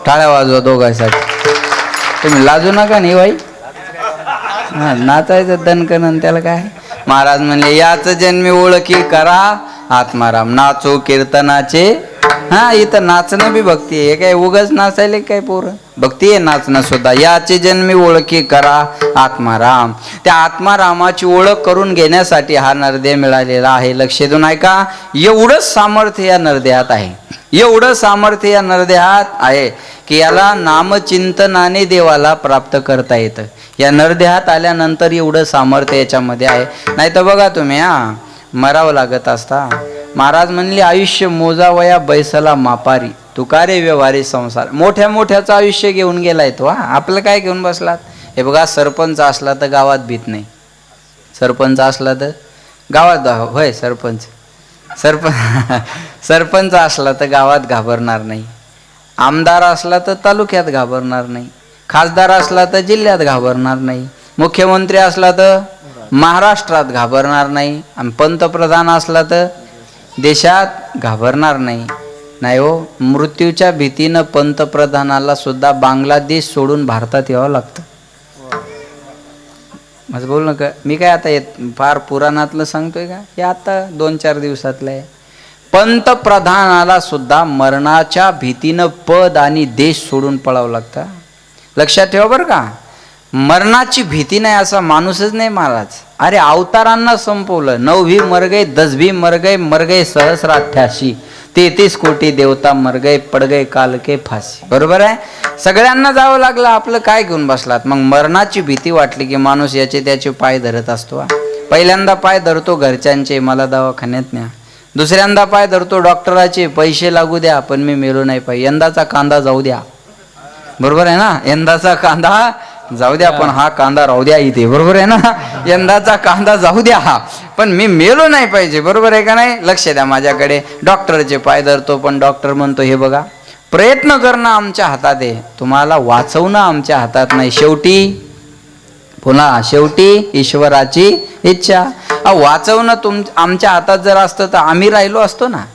टाळ्या वाजवा दोघांसाठी. तुम्ही लाजू नका नाही बाई. हा नाचायचं दणकन त्याला काय. महाराज म्हणले याच जन्मी ओळखी करा आत्माराम. नाचो कीर्तनाचे. हा इथं नाचणं बी भक्ती आहे. काय उगाच नाचायले काय पोरं. भक्ती आहे नाचणं सुद्धा. याचे जन्मी ओळखी करा आत्माराम. त्या आत्मारामाची ओळख करून घेण्यासाठी हा नरदेह मिळालेला आहे. लक्ष देऊन ऐका. एवढंच सामर्थ्य या नरदेहात आहे. एवढं सामर्थ्य या नरदेहात आहे की याला नामचिंतनाने देवाला प्राप्त करता येतं. या नरदेहात आल्यानंतर एवढं सामर्थ्य याच्यामध्ये आहे. नाही तर बघा तुम्ही मरावं लागत असता. महाराज म्हणले आयुष्य मोजावया बैसला मापारी तुकारे व्यवहारी संसार. मोठ्या मोठ्याचं आयुष्य घेऊन गेलाय तो. आपलं काय घेऊन बसलात. हे बघा सरपंच असला तर गावात भीत नाही. सरपंच असला तर गावात होय सरपंच सरपंच असला तर गावात घाबरणार नाही. आमदार असला तर तालुक्यात घाबरणार नाही. खासदार असला तर जिल्ह्यात घाबरणार नाही. मुख्यमंत्री असला तर महाराष्ट्रात घाबरणार नाही. आणि पंतप्रधान असला तर देशात घाबरणार नाही. नाही हो. मृत्यूच्या भीतीनं पंतप्रधानाला सुद्धा बांगलादेश सोडून भारतात यावं लागतं. माझं बोल नका. मी काय आता फार पुराणातलं सांगतोय का. हे आता 2-4 दिवसातलं आहे. पंतप्रधानाला सुद्धा मरणाच्या भीतीनं पद आणि देश सोडून पळावं लागतं. लक्षात ठेवा बरं का. मरणाची भीती नाही असा माणूसच नाही महाराज. अरे अवतारांना संपवलं. 9 भी मर गए 10 भी मर गए सहस्र 88 33 कोटी देवता मर गए पड गए काल के फाशी. बरोबर आहे. सगळ्यांना जावं लागलं. आपलं काय घेऊन बसलात. मग मरणाची भीती वाटली की माणूस याचे त्याचे पाय धरत असतो. पहिल्यांदा पाय धरतो घरच्यांचे मला दवाखान्यात न्या. दुसऱ्यांदा पाय धरतो डॉक्टराचे पैसे लागू द्या पण मी मेलो नाही पाहिजे. यंदाचा कांदा जाऊ द्या. बरोबर आहे ना. यंदाचा कांदा जाऊ द्या पण हा कांदा राहू द्या इथे. बरोबर आहे ना. यंदाचा कांदा जाऊ द्या पण मी मेलो नाही पाहिजे. बरोबर आहे का नाही. लक्ष द्या माझ्याकडे. डॉक्टरचे पाय धरतो पण डॉक्टर म्हणतो हे बघा प्रयत्न करणं आमच्या हातात आहे. तुम्हाला वाचवणं आमच्या हातात नाही. शेवटी ईश्वराची इच्छा. वाचवणं आमच्या हातात जर असतं तर आम्ही राहिलो असतो ना.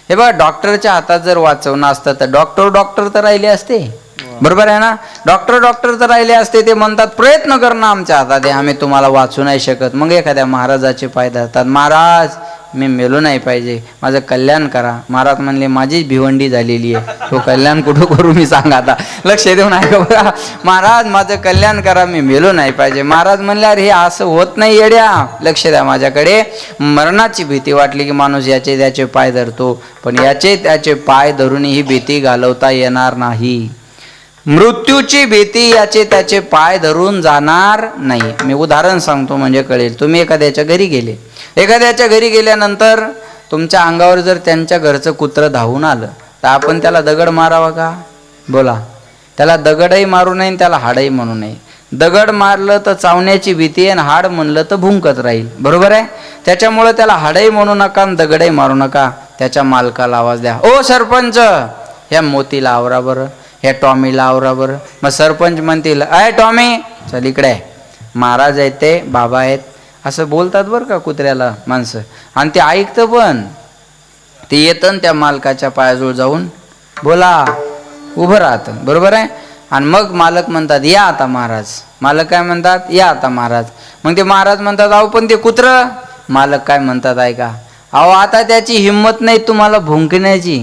हे बघा डॉक्टरच्या हातात जर वाचवणं असतं तर डॉक्टर तर राहिले असते. बरोबर आहे ना. डॉक्टर तर राहिले असते. ते म्हणतात प्रयत्न करणं आमच्या हातात आहे. आम्ही तुम्हाला वाचू नाही शकत. मग एखाद्या महाराजाचे पाय धरतात. महाराज मी मेलो नाही पाहिजे माझं कल्याण करा. महाराज म्हणले माझीच भिवंडी झालेली आहे. तो कल्याण कुठं करू मी सांगा आता. लक्ष देऊन ऐका बघा. महाराज माझं कल्याण करा मी मेलो नाही पाहिजे. महाराज म्हणले अरे हे असं होत नाही येड्या. लक्ष द्या माझ्याकडे. मरणाची भीती वाटली की माणूस याचे त्याचे पाय धरतो पण याचे त्याचे पाय धरून ही भीती घालवता येणार नाही. मृत्यूची भीती याचे त्याचे पाय धरून जाणार नाही. मी उदाहरण सांगतो म्हणजे कळेल. तुम्ही एखाद्याच्या घरी गेले. एखाद्याच्या घरी गेल्यानंतर तुमच्या अंगावर जर त्यांच्या घरचं कुत्रं धावून आलं तर आपण त्याला दगड मारावा का. बोला. त्याला दगडही मारू नये त्याला हाडही म्हणू नये. दगड मारलं तर चावण्याची भीती आहे आणि हाड म्हणलं तर भुंकत राहील. बरोबर आहे. त्याच्यामुळे त्याला हाडही म्हणू नका आणि दगडही मारू नका. त्याच्या मालकाला आवाज द्या. ओ सरपंच ह्या मोतीला आवरा बरं. ह्या टॉमीला आवरा बरं. मग सरपंच म्हणतील अय टॉमी चल इकडे. महाराज आहेत ते बाबा आहेत असं बोलतात बरं का कुत्र्याला माणसं. आणि ते ऐकतं पण. ते येतं त्या मालकाच्या पायाजवळ जाऊन बोला उभं राहतं. बरोबर आहे. आणि मग मालक म्हणतात या आता महाराज. मालक काय म्हणतात या आता महाराज. मग ते महाराज म्हणतात अहो पण ते कुत्रं. मालक काय म्हणतात ऐका अहो आता त्याची हिंमत नाही तुम्हाला भुंकण्याची.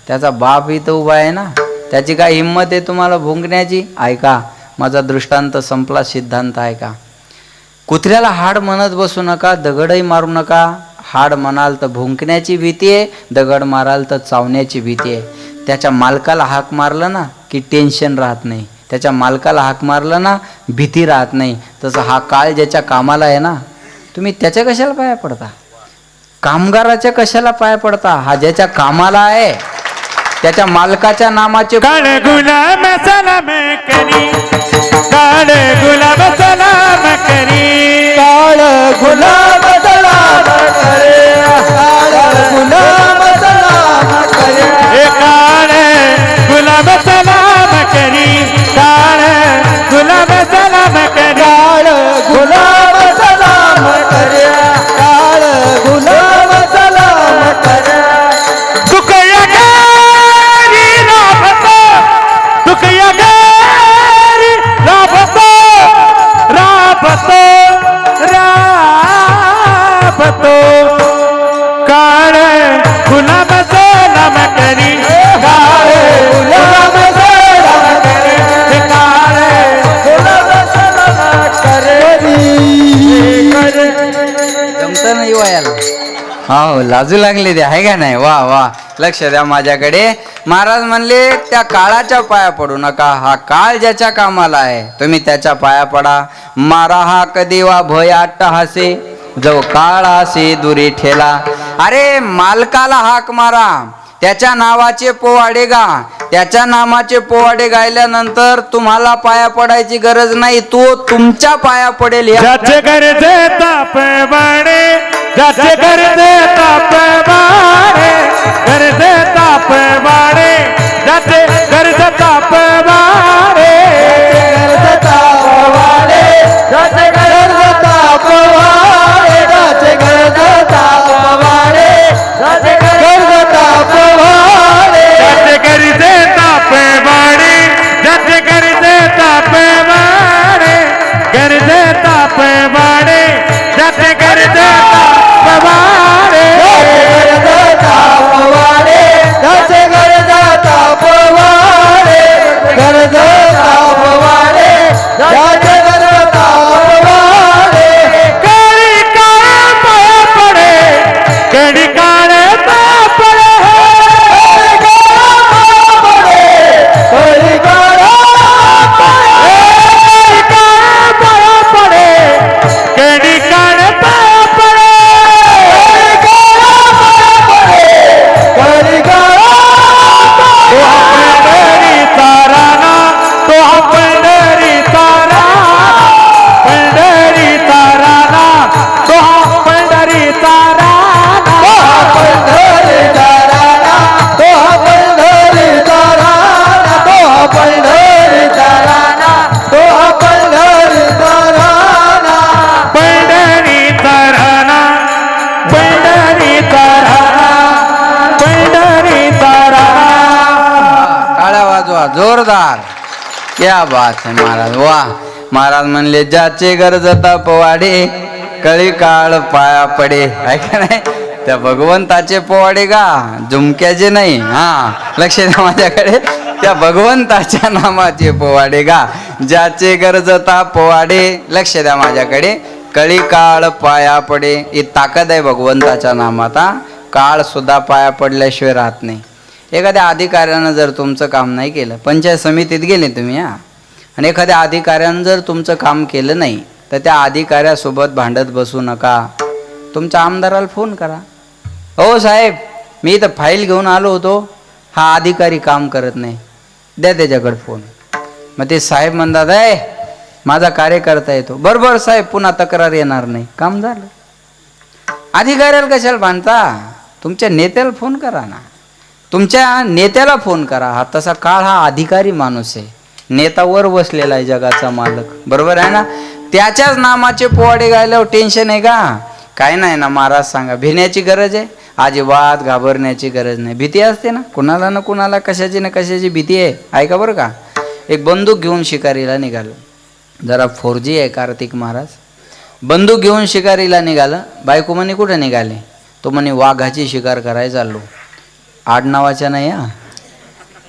त्याचा बाप इथं उभा आहे ना. त्याची काय हिंमत आहे तुम्हाला भुंकण्याची. ऐका माझा दृष्टांत संपला. सिद्धांत ऐका. कुत्र्याला हाड म्हणत बसू नका. दगडही मारू नका. हाड म्हणाल तर भुंकण्याची भीती आहे. दगड माराल तर चावण्याची भीती आहे. त्याच्या मालकाला हाक मारलं ना की टेन्शन राहत नाही. त्याच्या मालकाला हाक मारलं ना भीती राहत नाही. तसं हा काळ ज्याच्या कामाला आहे ना, तुम्ही त्याच्या कशाला पाया पडता? कामगाराच्या कशाला पाया पडता? हा ज्याच्या कामाला आहे त्याच्या मालकाच्या नामाचे काळे गुलाब सलाम करी, काळे गुलाब सलाम करी, काळ गुलाब सलाम करे, काळ गुलाब सलाम करे, हे काळे गुलाब सलाम करी, काळे गुलाब सलाम करी, काळ गुलाब सलाम करे, काळ गुलाब सलाम करे. दुःख यगारी लाभतो, दुःख यगारी लाभतो, राबतो राबतो, काळे गुलाब सलाम करी, काळे गुलाब सलाम करी, हे काळे गुलाब सलाम करे. जमतं नाही वयाला. हो लाजू लागले ते आहे का नाही? वा वा, लक्ष द्या माझ्याकडे. महाराज म्हणले त्या काळाच्या पाया पडू नका, हा काळ ज्याच्या कामाला आहे तुम्ही त्याच्या पाया पडा. मारा हा कधी वा भय अट्टहासे, जो काळ असे दुरी ठेला. अरे मालकाला हाक मारा, त्याच्या नावाचे पोवाडे गा. त्याच्या नामाचे पोवाडे गायल्यानंतर तुम्हाला पाया पडायची गरज नाही, तो तुमच्या पाया पडेल. ज्याचे गरजे ताप वाढे, ज्याचे गरजे ताप वाढे, गरजे ताप वाढे, ज्याचे गरज ताप वाढे, गरज ताप वाढे, ज्याचे गरज ताप वाढे, ज्याचे गरज ताप वाढे, ज्याचे गरज ताप वाढे, ज्याचे गरजे ताप वाढे, ज्याचे गरजे ताप वाढे, गरजे ताप वाढे, ज्याचे गरजे ताप वाढे, गरज ताप वाढे, ज्याचे गरज ताप वाढे, गरज ताप वाढे, ज्याचे गरज ताप वाढे. कडी काळ पाया पडे, कडी काळ पाया पडे, कळी काळ कडी काळ पाया पडे, कडी काळ पाया पडे, कळी काळ तो हा पंढरीचा राणा, तो हा पंढरीचा राणा, पंढरीचा राणा, तो हा पंढरीचा राणा, पंढरीचा राणा, तो पंढरीचा राणा, तो पंढरीचा राणा, तो पंढरीचा राणा. पंढरीचा राणा, पंढरीचा राणा, पंढरीचा राणा. टाळ्या वाजवा जोरदार. क्या बात है महाराज, वा. महाराज म्हणले ज्याचे गरज ताप वाढे, कळी काळ पाया पडे. आहे का नाही? त्या भगवंताचे पोवाडे गा, झुमक्याचे नाही. हा लक्ष द्या माझ्याकडे. त्या भगवंताच्या नामाचे पोवाडे गा, ज्याचे गरज ताप वाढे. लक्ष द्या माझ्याकडे. कळी काळ पाया पडे, ही ताकद आहे भगवंताच्या नामात. हा काळ सुद्धा पाया पडल्याशिवाय राहत नाही. एखाद्या अधिकाऱ्यानं जर तुमचं काम नाही केलं, पंचायत समितीत गेले तुम्ही हा, आणि एखाद्या अधिकाऱ्यानं जर तुमचं काम केलं नाही, तर त्या अधिकाऱ्यासोबत भांडत बसू नका. तुमच्या आमदाराला फोन करा, हो साहेब मी इथं फाईल घेऊन आलो होतो, हा अधिकारी काम करत नाही, द्या त्याच्याकडे फोन. मग ते साहेब म्हणतात आहे माझा कार्यकर्ता येतो, बरोबर साहेब पुन्हा तक्रार येणार नाही, काम झालं. अधिकाऱ्याला कशाला बांधता? तुमच्या नेत्याला फोन करा ना, तुमच्या नेत्याला फोन करा. हा तसा काळ हा अधिकारी माणूस आहे, नेता वर बसलेला आहे जगाचा मालक, बरोबर आहे ना. त्याच्याच नामाचे पोवाडे गायल्यावर टेन्शन आहे का? काय नाही ना महाराज. सांगा, भिण्याची गरज आहे? अजिबात घाबरण्याची गरज नाही. भीती असते ना कुणाला ना कुणाला, कशाची ना कशाची भीती आहे. ऐका बरं का, एक बंदूक घेऊन शिकारीला निघालं, जरा 4G आहे कार्तिक महाराज. बंदूक घेऊन शिकारीला निघालं. बायको म्हणे कुठे निघाले? तो म्हणे वाघाची शिकार करायला चाललो. आडनावाच्या नाही हा,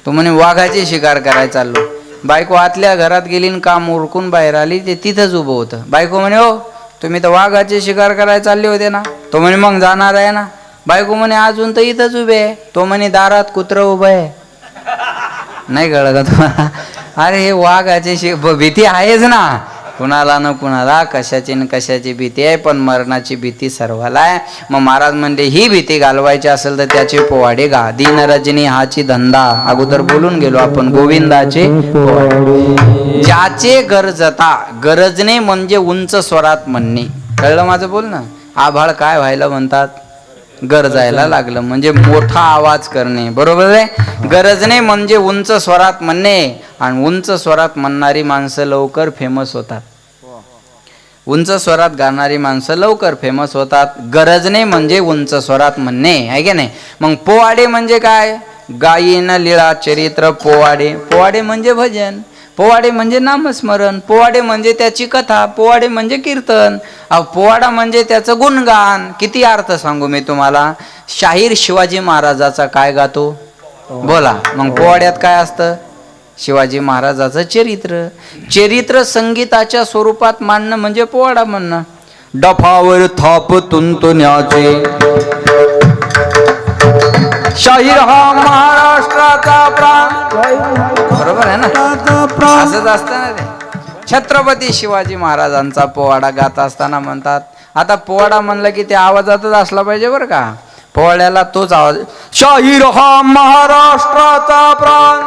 तो म्हणे वाघाची शिकार करायला चाललो. बायको आतल्या घरात गेली आणि काम उरकून बाहेर आली, ते तिथंच उभं होतं. बायको म्हणे हो तुम्ही तर वाघाची शिकार करायला चालले होते ना? तो म्हणे मग जाणार आहे ना. बायको म्हणे अजून तर इथंच उभे आहे. तो म्हणे दारात कुत्रं उभं आहे. नाही कळलं का तुम्हाला? अरे हे वाघाची भीती आहेच ना, कुणाला न कुणाला कशाची न कशाची भीती आहे, पण मरणाची भीती सर्वाला आहे. मग महाराज म्हणले ही भीती घालवायची असेल तर त्याचे पोवाडे गा. दिन रजनी हाची धंदा, अगोदर बोलून गेलो आपण, गोविंदाचे पोवाडे. ज्याचे गरजता, गरजणे म्हणजे उंच स्वरात म्हणणे, कळलं माझं बोलणं. आभाळ काय व्हायला म्हणतात, गरजायला लागलं म्हणजे मोठा आवाज करणे, बरोबर आहे. गरजणे म्हणजे उंच स्वरात म्हणणे, आणि उंच स्वरात म्हणणारी माणसं लवकर फेमस होतात. उंच स्वरात गाणारी माणसं लवकर फेमस होतात. गरजणे म्हणजे उंच स्वरात म्हणणे, आहे की नाही. मग पोवाडे म्हणजे काय, गायीन लीळा चरित्र पोवाडे. पोवाडे म्हणजे भजन, पोवाडे म्हणजे नामस्मरण, पोवाडे म्हणजे त्याची कथा, पोवाडे म्हणजे कीर्तन. पोवाडा म्हणजे त्याचं गुणगान. किती अर्थ सांगू मी तुम्हाला. शाहीर शिवाजी महाराजाचा काय गातो, बोला. मग पोवाड्यात काय असतं, शिवाजी महाराजाचं चरित्र. चरित्र संगीताच्या स्वरूपात मांडणं म्हणजे पोवाडा म्हणणं. डफावर थाप तुंतुण्याचे, शाहीर हा महाराष्ट्राचा प्राण, बरोबर आहे ना, असंच असतं ना ते. छत्रपती शिवाजी महाराजांचा पोवाडा गात असताना म्हणतात, आता पोवाडा म्हणलं की त्या आवाजातच असला पाहिजे बरं का. पोवाड्याला तोच आवाज, शाहीर हा महाराष्ट्राचा प्राण,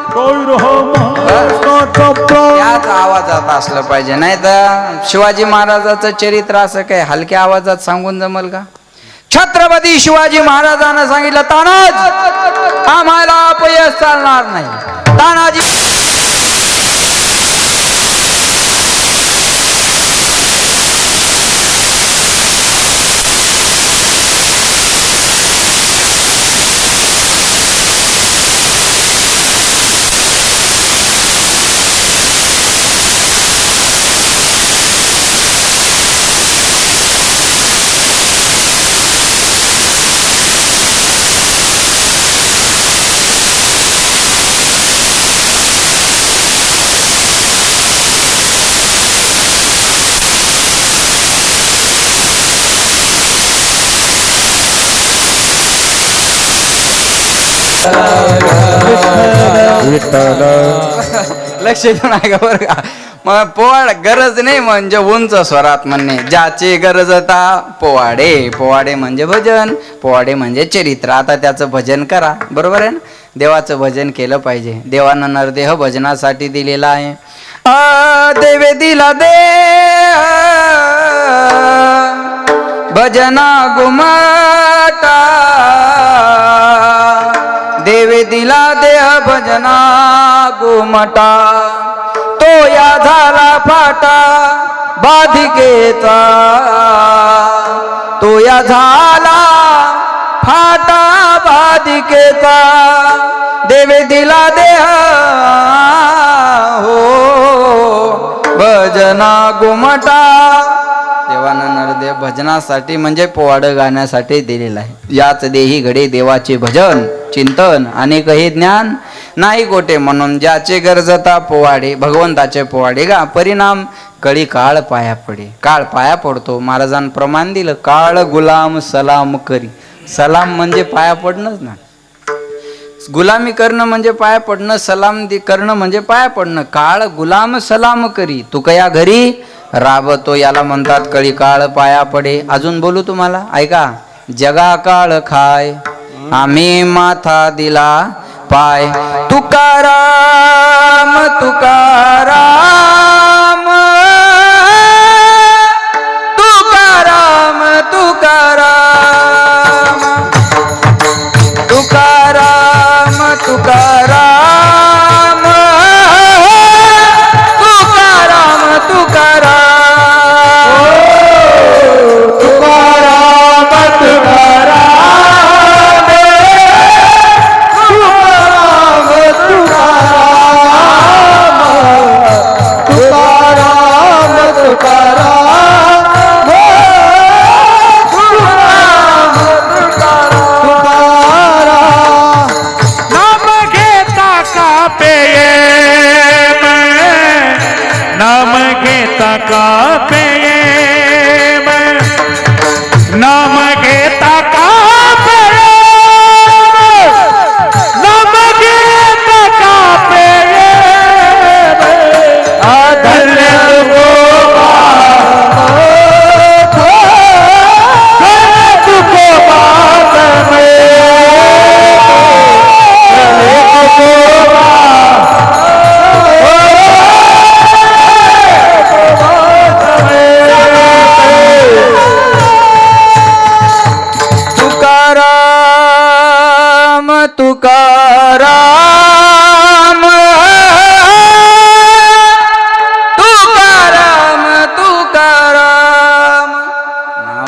त्याच आवाजात असलं पाहिजे. नाही तर शिवाजी महाराजाचं चरित्र असं काय हलक्या आवाजात सांगून जमल का. छत्रपती शिवाजी महाराजांना सांगितलं, तानाज आम्हाला अपयश चालणार नाही. तानाजी लक्ष देऊन आहे का बरं का. मग पोवाड गरज नाही म्हणजे उंच स्वरात म्हणणे, ज्याची गरजता पोवाडे. पोवाडे म्हणजे भजन, पोवाडे म्हणजे चरित्र. आता त्याचं भजन करा, बरोबर आहे ना. देवाचं भजन केलं पाहिजे. देवानं नरदेह भजनासाठी दिलेला आहे. देवे दिला दे भजना गुमाटा, देवे दिला देह भजना गुमटा. तो या झाला फाटा बाधिकेचा, तो या झाला फाटा बाधिकेचा. देवे दिला देह हो भजना गुमटा. देवानं नरदेव भजनासाठी म्हणजे पोवाड गाण्यासाठी दिलेला आहे. याच देही घडे देवाचे भजन चिंतन अनेक हे ज्ञान नाही गोटे, म्हणून ज्याचे गरजता पोवाडे. भगवंताचे पोवाडे गा. परिणाम कळी काळ पाया पडे. काळ पाया पडतो. महाराजांनी प्रमाण दिलं, काळ गुलाम सलाम करी. सलाम म्हणजे पाया पडणंच ना. गुलामी करणं म्हणजे पाया पडणं, सलाम करणं म्हणजे पाया पडणं. काळ गुलाम सलाम करी, तू कया घरी राबतो, याला म्हणतात कळी काळ पाया पडे. अजून बोलू तुम्हाला, ऐका. जगा काळ खाय आम्ही माथा दिला पाय. तुकाराम तुकाराम तुकाराम तुकाराम तुकाराम तुकाराम तुकाराम तुकाराम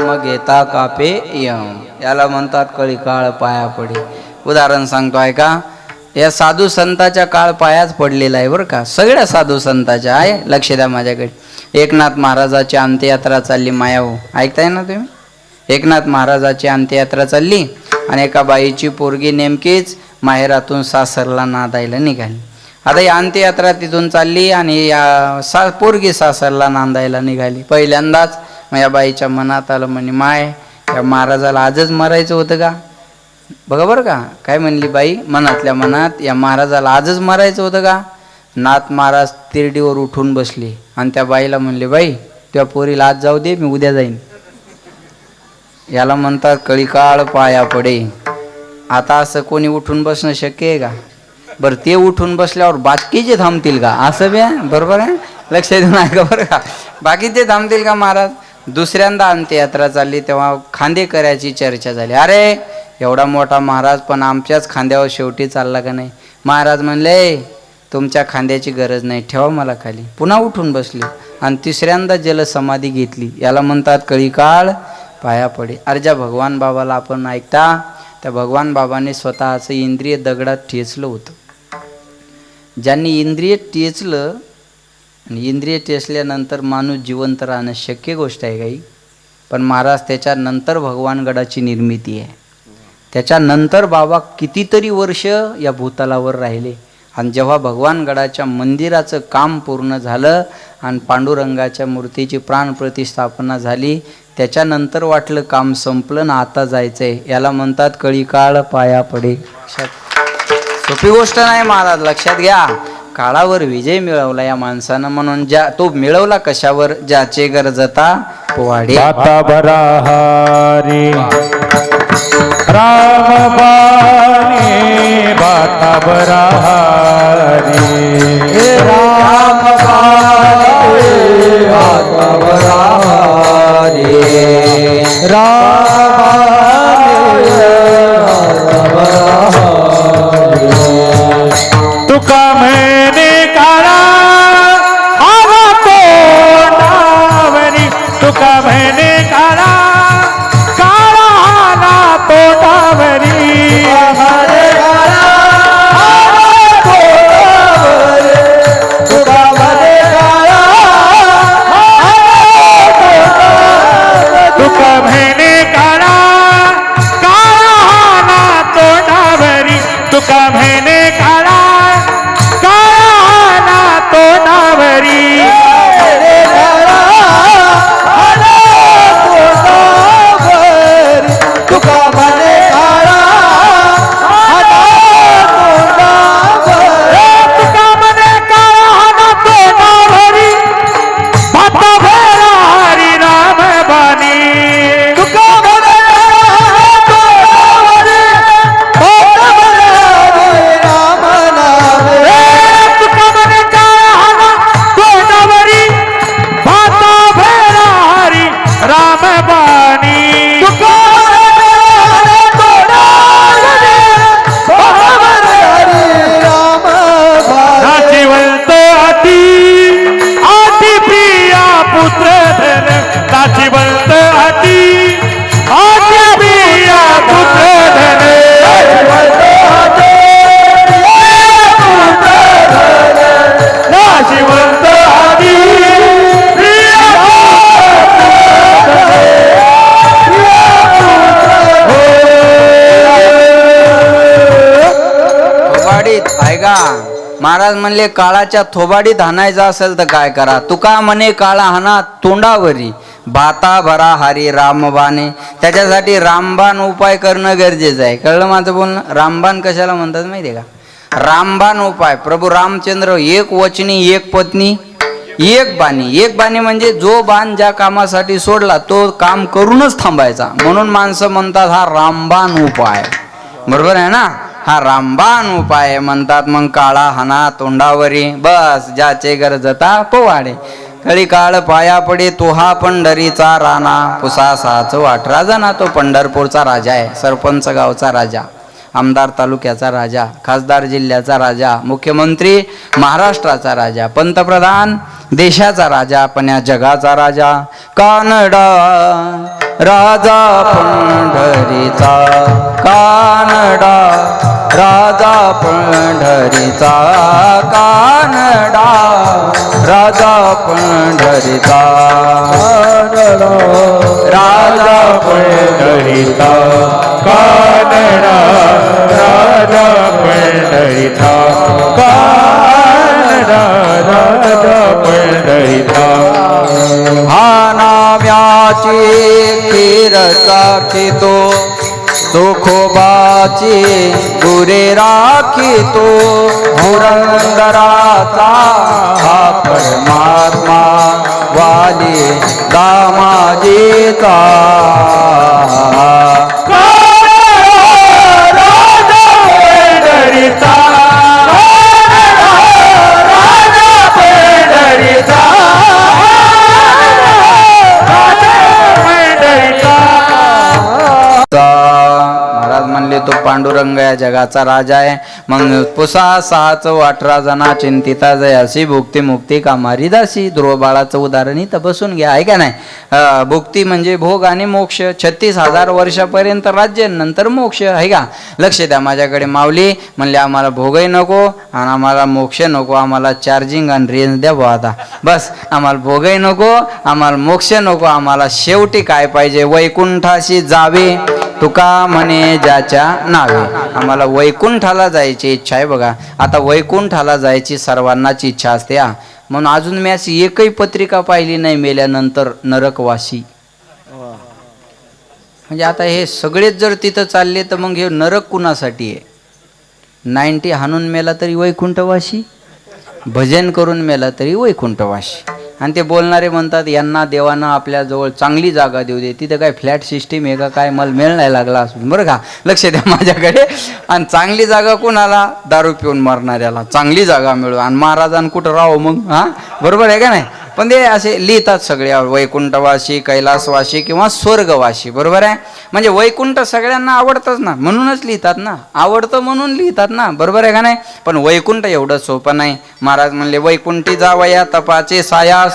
नाम घेता कापे यम. याला म्हणतात कळी काळ पाया पडे. उदाहरण सांगतो ऐका. या साधू संताच्या काळ पायाच पडलेला आहे बरं का. सगळ्या साधू संताच्या आहे. लक्ष द्या माझ्याकडे. एकनाथ महाराजाची अंत्ययात्रा चालली मायाव. ऐकताय ना तुम्ही. एकनाथ महाराजाची अंत्ययात्रा चालली आणि एका बाईची पोरगी नेमकीच माहेरातून सासरला नांदायला निघाली. आता ही अंत्ययात्रा तिथून चालली आणि या पोरगी सासरला नांदायला निघाली. पहिल्यांदाच या बाईच्या मनात आलं म्हणे माय या महाराजाला आजच मरायचं होतं का. बघा बरं का काय म्हणली बाई मनातल्या मनात. या महाराजाला आजच मरायचं होतं का. नाथ महाराज तिरडीवर उठून बसले आणि त्या बाईला म्हणले बाई त्या पोरीला आज जाऊ दे मी उद्या जाईन. याला म्हणतात कळीकाळ पाया पडे. आता असं कोणी उठून बसणं शक्य आहे का. बरं ते उठून बसल्यावर बाकीचे थांबतील का. असं बी आहे बरोबर आहे. लक्ष देऊन ऐका बरं का. बाकीचे थांबतील का महाराज. दुसऱ्यांदा अंत्ययात्रा चालली तेव्हा खांदेकऱ्याची चर्चा झाली. अरे एवढा मोठा महाराज पण आमच्याच खांद्यावर शेवटी चालला का नाही. महाराज म्हणले तुमच्या खांद्याची गरज नाही ठेवा मला खाली. पुन्हा उठून बसले आणि तिसऱ्यांदा जलसमाधी घेतली. याला म्हणतात कळीकाळ पाया पडे. अरे ज्या भगवान बाबाला आपण ऐकता त्या भगवान बाबाने स्वतःचं इंद्रिय दगडात ठेचलं होतं. ज्यांनी इंद्रिय टेचलं आणि इंद्रिय टेचल्यानंतर माणूस जिवंत राहणं शक्य गोष्ट आहे काही. पण महाराज त्याच्यानंतर भगवानगडाची निर्मिती आहे. त्याच्यानंतर बाबा कितीतरी वर्ष या भूतलावर राहिले आणि जेव्हा भगवानगडाच्या मंदिराचं काम पूर्ण झालं आणि पांडुरंगाच्या मूर्तीची प्राणप्रतिष्ठापना झाली त्याच्यानंतर वाटलं काम संपलं ना आता जायचंय. याला म्हणतात कळीकाळ पाया पडे. सोपी गोष्ट नाही महाराज लक्षात घ्या. काळावर विजय मिळवला या माणसानं. म्हणून ज्या तो मिळवला कशावर ज्याचे गरजता पोवाडे. बाता बरा हरी राम बाणी बाता बरा हरी राम बाणी बाता बरा हरी राम बाणी बाता बरा हरी. तुका म्हणे काळा आला तोंडावरी तुका म्हणे काळा काळा आला तोंडावरी तुका म्हणे काळा काळा आला तोंडावरी तुका म्हणे काळा महाराज म्हणले काळाच्या थोबाडीत हाणायचा असेल तर काय करा. तुका म्हणे काळा हाना तोंडावरी भाता भरा हारी रामबाने. त्याच्यासाठी रामबाण उपाय करणं गरजेचं आहे. कळलं माझं बोलणं. रामबाण कशाला म्हणतात माहिती आहे का. रामबाण उपाय. प्रभू रामचंद्र एक वचनी एक पत्नी एक बाणी. एक बाणी म्हणजे जो बाण ज्या कामासाठी सोडला तो काम करूनच थांबायचा. म्हणून माणसं म्हणतात हा रामबाण उपाय. बरोबर आहे ना. हा रामबाण उपाय म्हणतात. मग काळा हाना तोंडावरी बस ज्याचे गरजता पोवाडे. कळी काळ पाया पडे तो हा पंढरीचा राणा. पुसासाच वाटरा जाना. तो पंढरपूरचा राजा आहे. सरपंच गावचा राजा, आमदार तालुक्याचा राजा, खासदार जिल्ह्याचा राजा, मुख्यमंत्री महाराष्ट्राचा राजा, पंतप्रधान देशाचा राजा, पण या जगाचा राजा कानडा राजा पंढरीचा कानडा, राजा पंढरीचा कानडा, राजा पंढरीचा कानडा, राजा पंढरीचा कानडा, राजा पंढरीचा कानडा, राजा पंढरीचा. हा नाव्याची खीर चाखितो, तुकोबाची गुरे राखितो, धुरंदराचा हा परमात्मा वाली दामाजीचा. राजा पंढरीचा, राजा पंढरीचा, राजा पंढरीचा. महाराज म्हणले तो पांडुरंग या जगाचा राजा आहे. मग पुसा 618 जना चिंतिता जयासी, भुक्ती मुक्ती कामारी दासी. ध्रुव बाळाचं उदाहरण इथं बसून घ्या, आहे का नाही. भुक्ती म्हणजे भोग आणि मोक्ष. 36,000 वर्षापर्यंत राज्य, नंतर मोक्ष, आहे का. लक्ष द्या माझ्याकडे. माऊली म्हणले आम्हाला भोगही नको आणि आम्हाला मोक्ष नको, आम्हाला चार्जिंग आणि रेंज द्या भाऊ आता बस. आम्हाला भोगही नको, आम्हाला मोक्ष नको, आम्हाला शेवटी काय पाहिजे, वैकुंठाशी जावे तुका म्हणे ज्याच्या नावे. आम्हाला वैकुंठाला जायची इच्छा आहे बघा. आता वैकुंठाला जायची सर्वांनाच इच्छा असते हा. म्हणून अजून मी अशी एकही पत्रिका पाहिली नाही मेल्यानंतर नरकवासी. म्हणजे आता हे सगळेच जर तिथं चालले तर मग हे नरक कुणासाठी आहे. 90 हाणून मेला तरी वैकुंठवासी, भजन करून मेला तरी वैकुंठवासी. आणि ते बोलणारे म्हणतात यांना देवानं आपल्याजवळ चांगली जागा देऊ दे. तिथं काय फ्लॅट सिस्टीम आहे का काय, मला मेळ नाही लागला असून बरं का. लक्ष द्या माझ्याकडे. आणि चांगली जागा कोणाला, दारू पिऊन मरणाऱ्याला चांगली जागा मिळू. आणि महाराजांना कुठं राहू मग, हां बरोबर आहे का नाही. पण ते असे लिहितात सगळे, वैकुंठवासी, कैलासवासी किंवा स्वर्गवासी, बरोबर आहे. म्हणजे वैकुंठ सगळ्यांना आवडतंच ना, म्हणूनच लिहितात ना, आवडतं म्हणून लिहितात ना, बरोबर आहे का नाही. पण वैकुंठ एवढं सोपं नाही. महाराज म्हणले वैकुंठी जावया तपाचे सायास,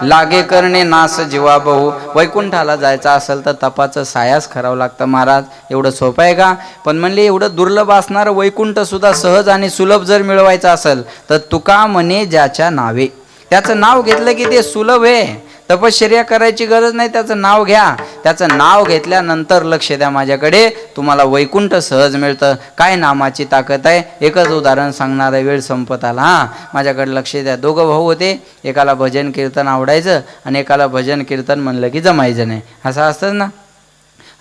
लागे करणे नास जीवा बहु. वैकुंठाला जायचं असेल तर तपाचं सायास करावं लागतं महाराज. एवढं सोपं आहे का. पण म्हणले एवढं दुर्लभ असणारं वैकुंठ सुद्धा सहज आणि सुलभ जर मिळवायचं असेल तर तुका म्हणे ज्याच्या नावे. त्याचं नाव घेतलं की ते सुलभ आहे. तपश्चर्या करायची गरज नाही, त्याचं नाव घ्या. त्याचं नाव घेतल्यानंतर लक्ष द्या माझ्याकडे, तुम्हाला वैकुंठ सहज मिळतं. काय नामाची ताकद आहे. एकच उदाहरण सांगणार आहे, वेळ संपत आला. हां माझ्याकडे लक्ष द्या. दोघं भाऊ होते, एकाला भजन कीर्तन आवडायचं आणि एकाला भजन कीर्तन म्हणलं की जमायचं नाही. असं असतं ना.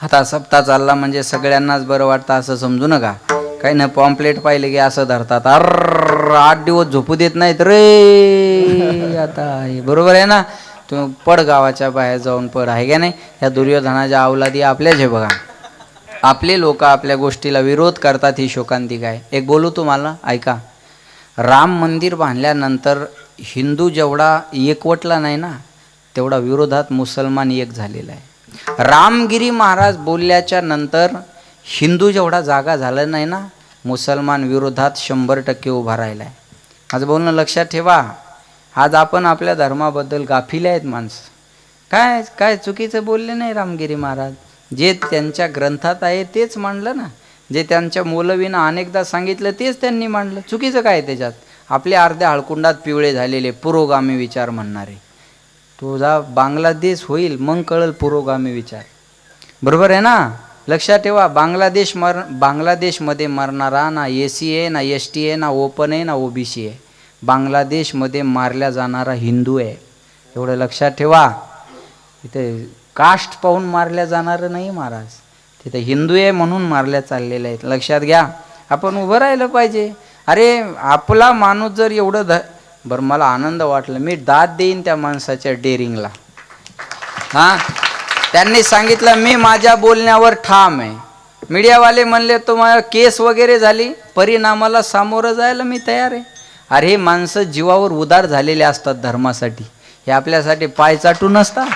आता सप्ताह चालला म्हणजे सगळ्यांनाच बरं वाटतं असं समजू नका. काही ना पॉम्पलेट पाहिले की असं धरतात, 8 दिवस झोपू देत नाहीत रे. आता बरोबर आहे ना. तुम्ही पड गावाच्या बाहेर जाऊन पड, आहे का नाही. ह्या दुर्योधनाच्या अवलादी आपल्याच आहे बघा. आपले लोक आपल्या गोष्टीला विरोध करतात, ही शोकांतिका आहे. एक बोलू तुम्हाला, ऐका. राम मंदिर बांधल्यानंतर हिंदू जेवढा एकवटला नाही ना, तेवढा विरोधात मुसलमान एक झालेला आहे. रामगिरी महाराज बोलल्याच्या नंतर हिंदू जेवढा जागा झाला नाही ना, मुसलमान विरोधात 100% उभा राहिला आहे. आज बोलणं लक्षात ठेवा. आज आपण आपल्या धर्माबद्दल गाफील आहेत माणसं. काय काय चुकीचं बोलले नाही रामगिरी महाराज. जे त्यांच्या ग्रंथात आहे तेच मांडलं ना. जे त्यांच्या मौलवीनं अनेकदा सांगितलं तेच त्यांनी मांडलं. चुकीचं काय त्याच्यात. आपले अर्ध्या हळकुंडात पिवळे झालेले पुरोगामी विचार म्हणणारे. तुझा बांगलादेश होईल मग कळल पुरोगामी विचार, बरोबर आहे ना. लक्षात ठेवा. बांगलादेशमध्ये मरणारा ना AC आहे, ना ST आहे, ना ओपन आहे, ना OBC आहे. बांगलादेशमध्ये मारल्या जाणारा हिंदू आहे, एवढं लक्षात ठेवा. इथे कास्ट पाहून मारल्या जाणारं नाही महाराज. तिथे हिंदू आहे म्हणून मारल्या चाललेल्या आहेत. लक्षात घ्या. आपण उभं राहिलं पाहिजे. अरे आपला माणूस जर एवढं बरं, मला आनंद वाटला. मी दाद देईन त्या माणसाच्या डेअरिंगला. हां त्यांनी सांगितलं मी माझ्या बोलण्यावर ठाम आहे. मीडियावाले म्हणले तुम्हाला केस वगैरे झाली, परिणामाला सामोरं जायला मी तयार आहे. अरे हे माणसं जीवावर उदार झालेले असतात धर्मासाठी. हे आपल्यासाठी पाय चाटून नसतात,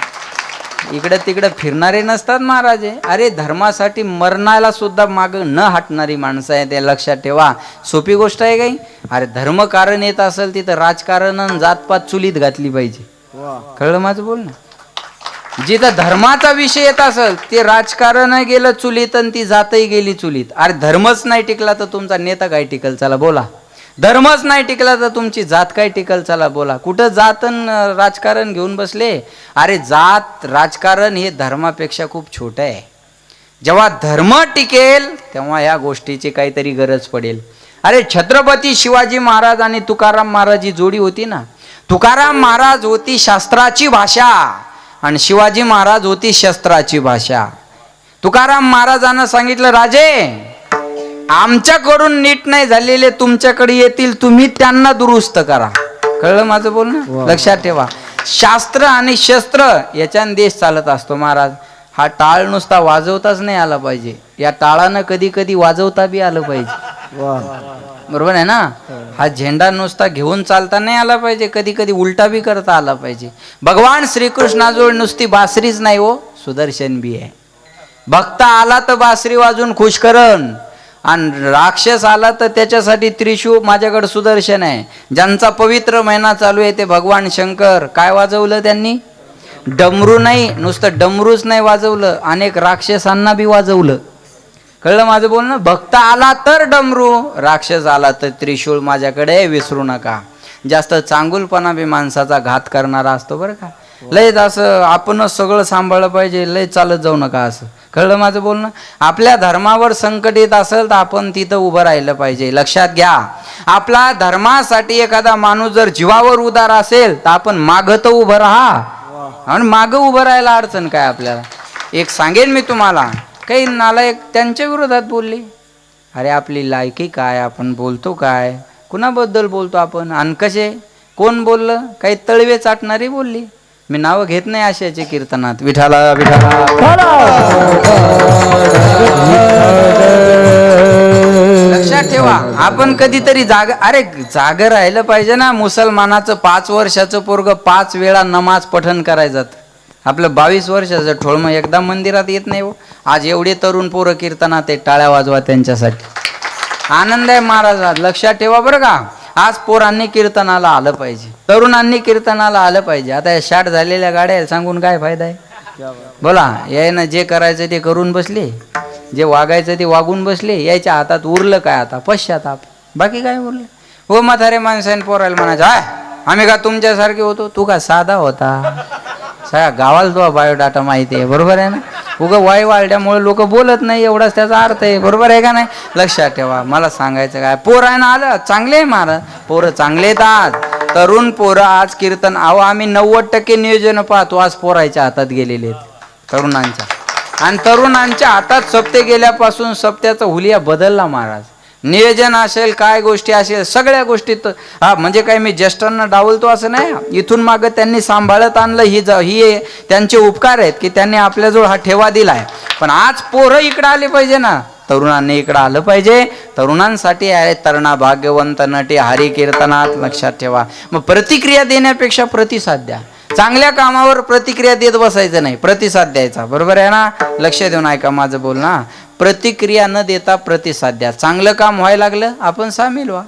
इकडं तिकडं फिरणारे नसतात महाराज. अरे धर्मासाठी मरणाला सुद्धा मागं न हटणारी माणसं आहे. ते लक्षात ठेवा. सोपी गोष्ट आहे काही. अरे धर्म कारण येत असेल तिथं राजकारण आणि जातपात चुलीत घातली पाहिजे. कळलं माझं बोलणं. जिथं धर्माचा विषय येत असेल ते राजकारण गेलं चुलीत आणि ती जातही गेली चुलीत. अरे धर्मच नाही टिकला तर तुमचा नेता काय टिकल, चला बोला. धर्मच नाही टिकला तर तुमची जात काय टिकल, चला बोला. कुठं जात आणि राजकारण घेऊन बसले. अरे जात राजकारण हे धर्मापेक्षा खूप छोटं आहे. जेव्हा धर्म टिकेल तेव्हा ह्या गोष्टीची काहीतरी गरज पडेल. अरे छत्रपती शिवाजी महाराज आणि तुकाराम महाराज ही जोडी होती ना. तुकाराम महाराज होती शास्त्राची भाषा आणि शिवाजी महाराज होती शस्त्राची भाषा. तुकाराम महाराजांना सांगितलं, राजे आमच्याकडून नीट नाही झालेले तुमच्याकडे येतील, तुम्ही त्यांना दुरुस्त करा. कळलं माझं बोलणं? लक्षात ठेवा, शास्त्र आणि शस्त्र याच्याने देश चालत असतो. महाराज हा टाळ नुसता वाजवताच नाही आला पाहिजे, या टाळानं कधी कधी वाजवता बी आलं पाहिजे. बरोबर आहे ना? हा झेंडा नुसता घेऊन चालता नाही आला पाहिजे, कधी कधी उलटा बी करता आला पाहिजे. भगवान श्रीकृष्णाजवळ नुसती बासरीच नाही हो, सुदर्शन बी आहे. भक्त आला तर बासरी वाजून खुश करण, आणि राक्षस आला तर त्याच्यासाठी त्रिशूळ माझ्याकडे सुदर्शन आहे. ज्यांचा पवित्र महिना चालू आहे ते भगवान शंकर काय वाजवलं त्यांनी? डमरू नाही, नुसतं डमरूच नाही वाजवलं, अनेक राक्षसांना बी वाजवलं. कळलं माझं बोलणं? भक्त आला तर डमरू, राक्षस आला तर त्रिशूळ माझ्याकडे, विसरू नका. जास्त चांगुलपणा बी माणसाचा घात करणारा असतो बरं का. लयच असं आपणच सगळं सांभाळलं पाहिजे, लय चालत जाऊ नका असं. कळलं माझं बोलणं? आपल्या धर्मावर संकट येत असेल तर आपण तिथं उभं राहिलं पाहिजे. लक्षात घ्या, आपला धर्मासाठी एखादा माणूस जर जीवावर उदार असेल तर आपण मागं तर उभं राहा, आणि मागं उभं राहायला अडचण काय आपल्याला. एक सांगेन मी तुम्हाला, काही नालायक त्यांच्या विरोधात बोलले. अरे आपली लायकी काय, आपण बोलतो काय, कुणाबद्दल बोलतो आपण, आणि कसे कोण बोललं, काही तळवे चाटणारी बोलली. मी नावं घेत नाही अशाचे कीर्तनात. विठाला विठाला लक्षात ठेवा, आपण कधीतरी जाग राहिलं पाहिजे ना. मुसलमानाचं 5 वर्षाचं पोरग 5 वेळा नमाज पठण करायचं, आपलं 22 वर्षाचं ठोळमं एकदा मंदिरात येत नाही हो. आज एवढे तरुण पोरं कीर्तनात आहे, टाळ्या वाजवा त्यांच्यासाठी. आनंद आहे महाराज. लक्षात ठेवा बरं का, आज पोरांनी कीर्तनाला आलं पाहिजे, तरुणांनी कीर्तनाला आलं पाहिजे. आता या शाट झालेल्या गाड्या सांगून काय फायदा आहे, बोला. यायनं जे करायचं ते करून बसले, जे वागायचं ते वागून बसले. यायच्या हातात उरलं काय आता? पश्चाताप, बाकी काय उरलं? हो म्हातारे माणसाने पोरायला म्हणायचं, हाय आम्ही का तुमच्यासारखे होतो, तू का साधा होता, सगळ्या गावाला तुझा बायोडाटा माहिती आहे. बरोबर आहे ना? उगं वाय वाळल्यामुळे लोक बोलत नाही, एवढाच त्याचा अर्थ आहे. बरोबर आहे का नाही? लक्षात ठेवा, मला सांगायचं काय, पोरायनं आलं चांगले महाराज, पोरं चांगले येतात. तरुण पोरं आज कीर्तन, अहो आम्ही 90% नियोजन पाहतो आज पोरायच्या हातात गेलेले आहेत, तरुणांच्या. आणि तरुणांच्या हातात सप्ते गेल्यापासून सप्त्याचा हुलिया बदलला महाराज. नियोजन असेल, काय गोष्टी असेल, सगळ्या गोष्टीत म्हणजे काय मी ज्येष्ठांना डावलतो असं नाही. इथून मागं त्यांनी सांभाळत आणलं, ही त्यांचे उपकार आहेत की त्यांनी आपल्याजवळ हा ठेवा दिलाय. पण आज पोरं इकडं आले पाहिजे ना, तरुणांनी इकडं आलं पाहिजे. तरुणांसाठी आहे तरुणा भाग्यवंत नटे हरी कीर्तनात. लक्षात ठेवा, मग प्रतिक्रिया देण्यापेक्षा प्रतिसाद द्या. चांगल्या कामावर प्रतिक्रिया देत बसायचं नाही, प्रतिसाद द्यायचा. बरोबर आहे ना? लक्ष देऊन ऐका माझं बोलणं. प्रतिक्रिया न देता प्रतिसाद द्या. चांगलं काम व्हायला लागलं आपण सामील व्हा,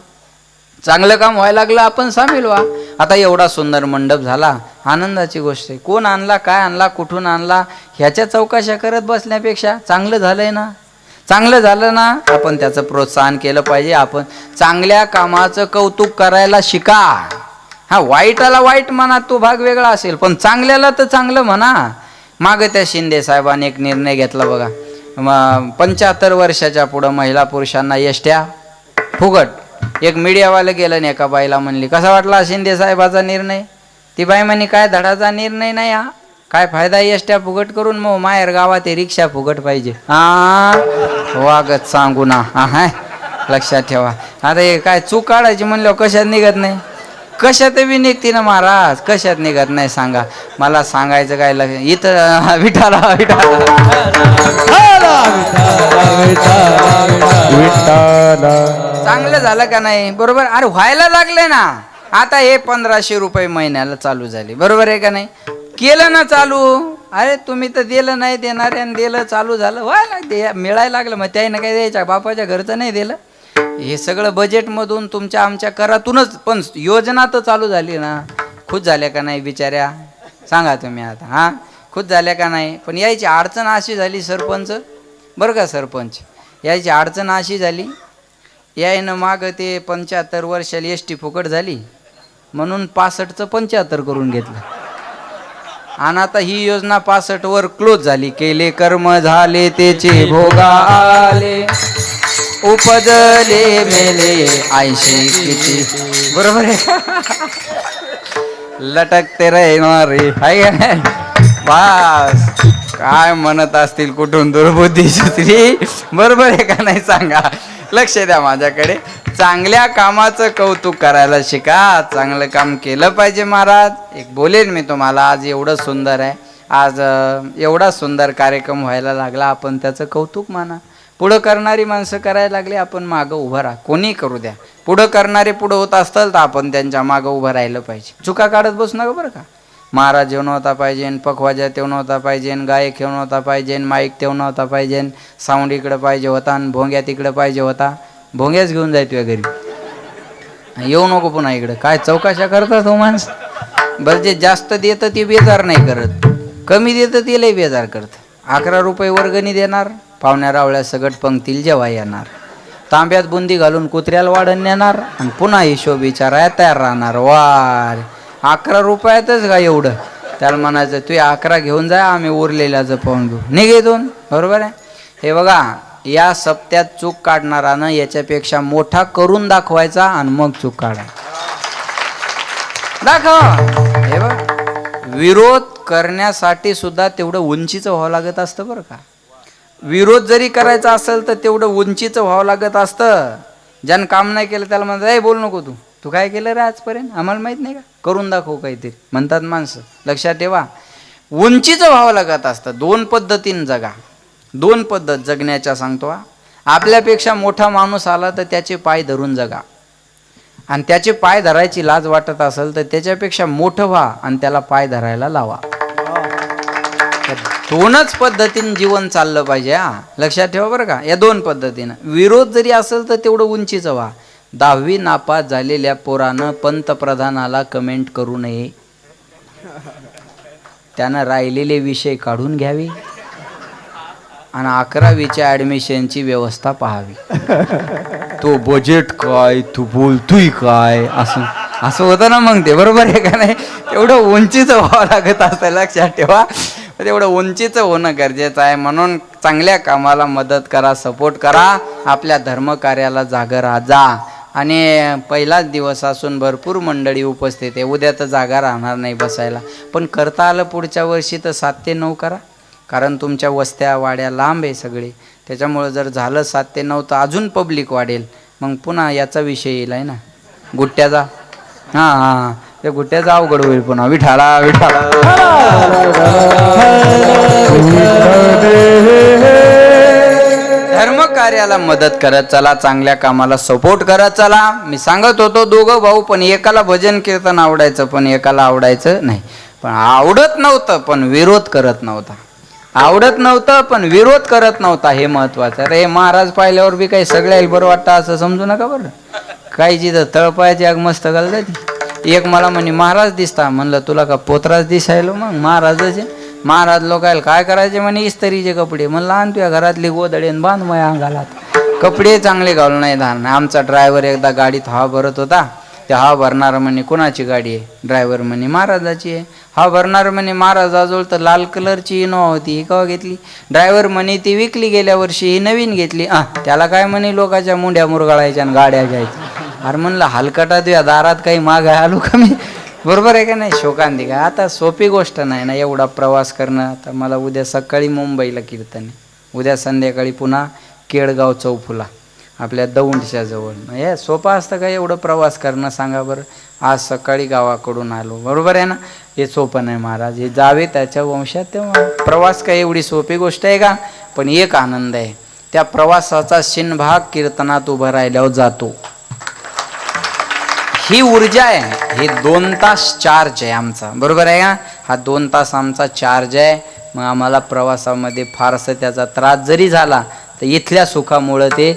चांगलं काम व्हायला लागलं आपण सामील व्हा. आता एवढा सुंदर मंडप झाला, आनंदाची गोष्ट आहे. कोण आणला, काय आणला, कुठून आणला, ह्याच्या चौकशा करत बसण्यापेक्षा चांगलं झालंय ना, चांगलं झालं ना, आपण त्याचं प्रोत्साहन केलं पाहिजे. आपण चांगल्या कामाचं कौतुक करायला शिका. हा वाईटाला वाईट म्हणा, तो भाग वेगळा असेल, पण चांगल्याला तर चांगलं म्हणा. मागं त्या शिंदे साहेबांनी एक निर्णय घेतला बघा, 75 वर्षाच्या पुढं महिला पुरुषांना एसट्या फुकट. एक मीडियावालं गेलं आणि एका बाईला म्हणली, कसा वाटला शिंदे साहेबाचा निर्णय? ती बाई म्हणे, काय धडाचा निर्णय नाही हा, काय फायदा एसट्या फुकट करून, मग माहेर गावात हे रिक्षा फुकट पाहिजे. वागत सांगू ना. हा लक्षात ठेवा. आता हे काय चूक काढायची म्हणलं कशात निघत नाही, कशात बी निघते ना महाराज, कशात निघत नाही सांगा मला. सांगायचं काय इथं विठाला विठाला चांगलं झालं का नाही? बरोबर. अरे व्हायला लागले ना. आता हे 1500 रुपये महिन्याला चालू झाले, बरोबर आहे का नाही? केलं ना चालू. अरे तुम्ही तर दिलं नाही, देणाऱ्यानं दिलं, चालू झालं, व्हायला मिळायला लागलं. मग त्याने काय द्यायच्या, बापाच्या घरचं नाही दिलं, हे सगळं बजेटमधून तुमच्या आमच्या करातूनच. पण योजना तर चालू झाली ना, खुश झाल्या का नाही बिचाऱ्या? सांगा तुम्ही आता. हां खुश खुश झाल्या का नाही? पण यायची अडचण अशी झाली सरपंच, बरं का सरपंच, यायची अडचण अशी झाली, यायनं माग ते 75 वर्षाला एस टी फुकट झाली म्हणून 65चं 75 करून घेतलं. आणि आता ही योजना 65 वर क्लोज झाली. केले कर्म झाले त्याचे भोगाले, उपजले मेले 80 किती. बरोबर आहे का? लटकते रे हाय का नाही? बस काय म्हणत असतील कुठून दुर्बुद्धी सुचली. बरोबर आहे का नाही सांगा? लक्ष द्या माझ्याकडे. चांगल्या कामाचं कौतुक करायला शिका. चांगलं काम केलं पाहिजे महाराज. एक बोलेन मी तुम्हाला, आज एवढं सुंदर आहे, आज एवढा सुंदर कार्यक्रम व्हायला लागला, आपण त्याचं कौतुक माना. पुढं करणारी माणसं करायला लागली, आपण मागं उभं राहा. कोणी करू द्या, पुढं करणारे पुढं होत असतील तर आपण त्यांच्या मागं उभं राहिलं पाहिजे. चुका काढत बसू नका बरं का. महाराज येऊन होता पाहिजे, पखवाजा तेवढं होता पाहिजे, गायक येऊन होता पाहिजे, माईक तेवढं होता पाहिजे, साऊंड इकडं पाहिजे होता आणि भोंग्या तिकडं पाहिजे होता. भोंग्याच घेऊन जाय तुझ्या घरी, येऊ नको पुन्हा इकडं. काय चौकाशा करतात हो माणस. बरं जे जास्त देतं ते बेजार नाही करत, कमी देतं ते लय बेजार करतं. 11 रुपये वर्गणी देणार, पाहुण्या रावळ्या सगट पंक्तीला जेव्हा येणार, तांब्यात बुंदी घालून कुत्र्याला वाढण नेणार आणि पुन्हा हिशोब विचारायला तयार राहणार. वार 11 रुपयातच का एवढं? त्याला म्हणायचं तू 11 घेऊन जा, आम्ही उरलेल्याचं पाहून घेऊ, निघे दोन. बरोबर आहे? हे बघा, या सप्त्यात चूक काढणारानं याच्यापेक्षा मोठा करून दाखवायचा आणि मग चूक काढा. दाखवा. हे बघ, विरोध करण्यासाठी सुद्धा तेवढं उंचीचं व्हावं लागत असतं बरं का. विरोध जरी करायचा असेल तर तेवढं उंचीचं व्हावं लागत असतं. ज्यानं काम नाही केलं त्याला म्हणतात ए बोल नको, तू काय केलं रे आजपर्यंत, आम्हाला माहित नाही का, करून दाखव काहीतरी म्हणतात माणसं. लक्षात ठेवा, उंचीचं व्हावं लागत असतं. 2 पद्धतीने जगा. 2 पद्धत जगण्याच्या सांगतो. आपल्यापेक्षा मोठा माणूस आला तर त्याचे पाय धरून जगा, आणि त्याचे पाय धरायची लाज वाटत असेल तर त्याच्यापेक्षा मोठं व्हा आणि त्याला पाय धरायला लावा. 2च पद्धतीने जीवन चाललं पाहिजे. लक्षात ठेवा बरं का. या 2 पद्धतीनं विरोध जरी असेल तर तेवढं उंचीचं व्हा. 10वी नापास झालेल्या पोरानं पंतप्रधानाला कमेंट करू नये, त्यानं राहिलेले विषय काढून घ्यावे आणि 11वीच्या ॲडमिशनची व्यवस्था पाहावी. तो बजेट काय, तू बोलतोय काय, असं होतं ना मग ते. बरोबर आहे का नाही? तेवढं उंचीचं व्हावं लागत असतं. लक्षात ठेवा, तेवढं उंचीचं होणं गरजेचं आहे. म्हणून चांगल्या कामाला मदत करा, सपोर्ट करा, आपल्या धर्मकार्याला जागा राहा. आणि पहिलाच दिवस असून भरपूर मंडळी उपस्थित आहे. उद्या तर जागा राहणार नाही बसायला, पण करता आलं पुढच्या वर्षी तर 7 ते 9 करा, कारण तुमच्या वस्त्या वाड्या लांब आहे सगळे. त्याच्यामुळं जर झालं 7 ते 9 तर अजून पब्लिक वाढेल. मग पुन्हा याचा विषय येईल आहे ना, गुट्ट्याचा. हां, ते गुट्ट्याचा अवघड होईल पुन्हा. विठाला विठाला. धर्म कार्याला मदत करत चला, चांगल्या कामाला सपोर्ट करत चला. मी सांगत होतो 2 भाऊ, पण एकाला भजन कीर्तन आवडायचं पण एकाला आवडायचं नाही. पण आवडत नव्हतं पण विरोध करत नव्हता. आवडत नव्हतं पण विरोध करत नव्हता, हे महत्वाचं. अरे महाराज पाहिल्यावर बी काही सगळ्याला बरं वाटतं असं समजू नका बरं. काही जिथं तळपायाची आग मस्त घालतात. एक मला म्हणे महाराज दिसता. म्हणलं तुला का पोतराज दिसायलो? मग महाराजाचे महाराज लोकायला काय करायचे म्हणे, इस्त्रीचे कपडे. म्हणलं आण तुझ्या घरातली गोदडेन बांध माझ्या अंगाला. कपडे चांगले घालून नाही धान. आमचा ड्रायव्हर एकदा गाडीत हवा भरत होता. ते हवा भरणार म्हणे कोणाची गाडी आहे? ड्रायव्हर म्हणे महाराजाची आहे. हवा भरणार म्हणे महाराजाजवळ तर लाल कलरची इनोवा होती, ही केव्हा घेतली? ड्रायव्हर म्हणे ती विकली गेल्या वर्षी, ही नवीन घेतली. त्याला काय म्हणे लोकांच्या मुंड्या मुरगाळायच्या आणि गाड्या घ्यायच्या. अरे म्हणलं हलकटा तुझ्या दारात काही माग आलो का मी? बरोबर आहे का नाही? शोकांती का आता सोपी गोष्ट नाही ना एवढा प्रवास करणं. आता मला उद्या सकाळी मुंबईला कीर्तन, उद्या संध्याकाळी पुन्हा केळगाव चौफुला आपल्या दौंडच्या जवळ. हे सोपं असतं का एवढं प्रवास करणं सांगा बरं? आज सकाळी गावाकडून आलो, बरोबर आहे ना? हे सोपं नाही महाराज. हे जावे त्याच्या वंशात, तेव्हा प्रवास काय एवढी सोपी गोष्ट आहे का? पण एक आनंद आहे, त्या प्रवासाचा शिनभाग कीर्तनात उभं राहिल्यावर जातो. ही ऊर्जा आहे. हे 2 तास चार्ज आहे आमचा, बरोबर आहे का? हा 2 तास आमचा चार्ज आहे. मग आम्हाला प्रवासामध्ये फारसं त्याचा त्रास जरी झाला तर इथल्या सुखामुळं ते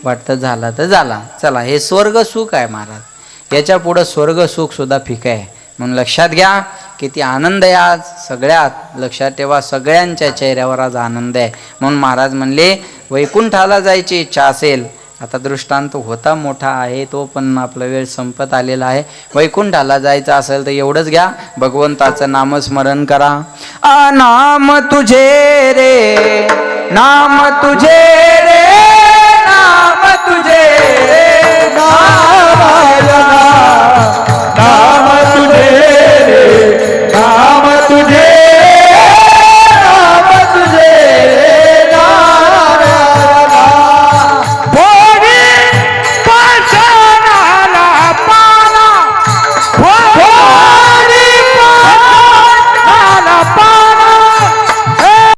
वाटतं झाला तर झाला. चला, हे स्वर्ग सुख आहे महाराज. याच्या पुढं स्वर्ग सुख सुद्धा फिकं आहे. म्हणून लक्षात घ्या, किती आनंद आहे आज सगळ्यात लक्षात ठेवा, सगळ्यांच्या चेहऱ्यावर आज आनंद आहे. म्हणून महाराज म्हणले वैकुंठाला जायची इच्छा असेल, आता दृष्टांत होता मोठा आहे तो, पण आपला वेळ संपत आलेला आहे. वैकुंठाला जायचं असेल तर एवढंच घ्या, भगवंताचं नामस्मरण करा. नाम तुझे रे नाम तुझे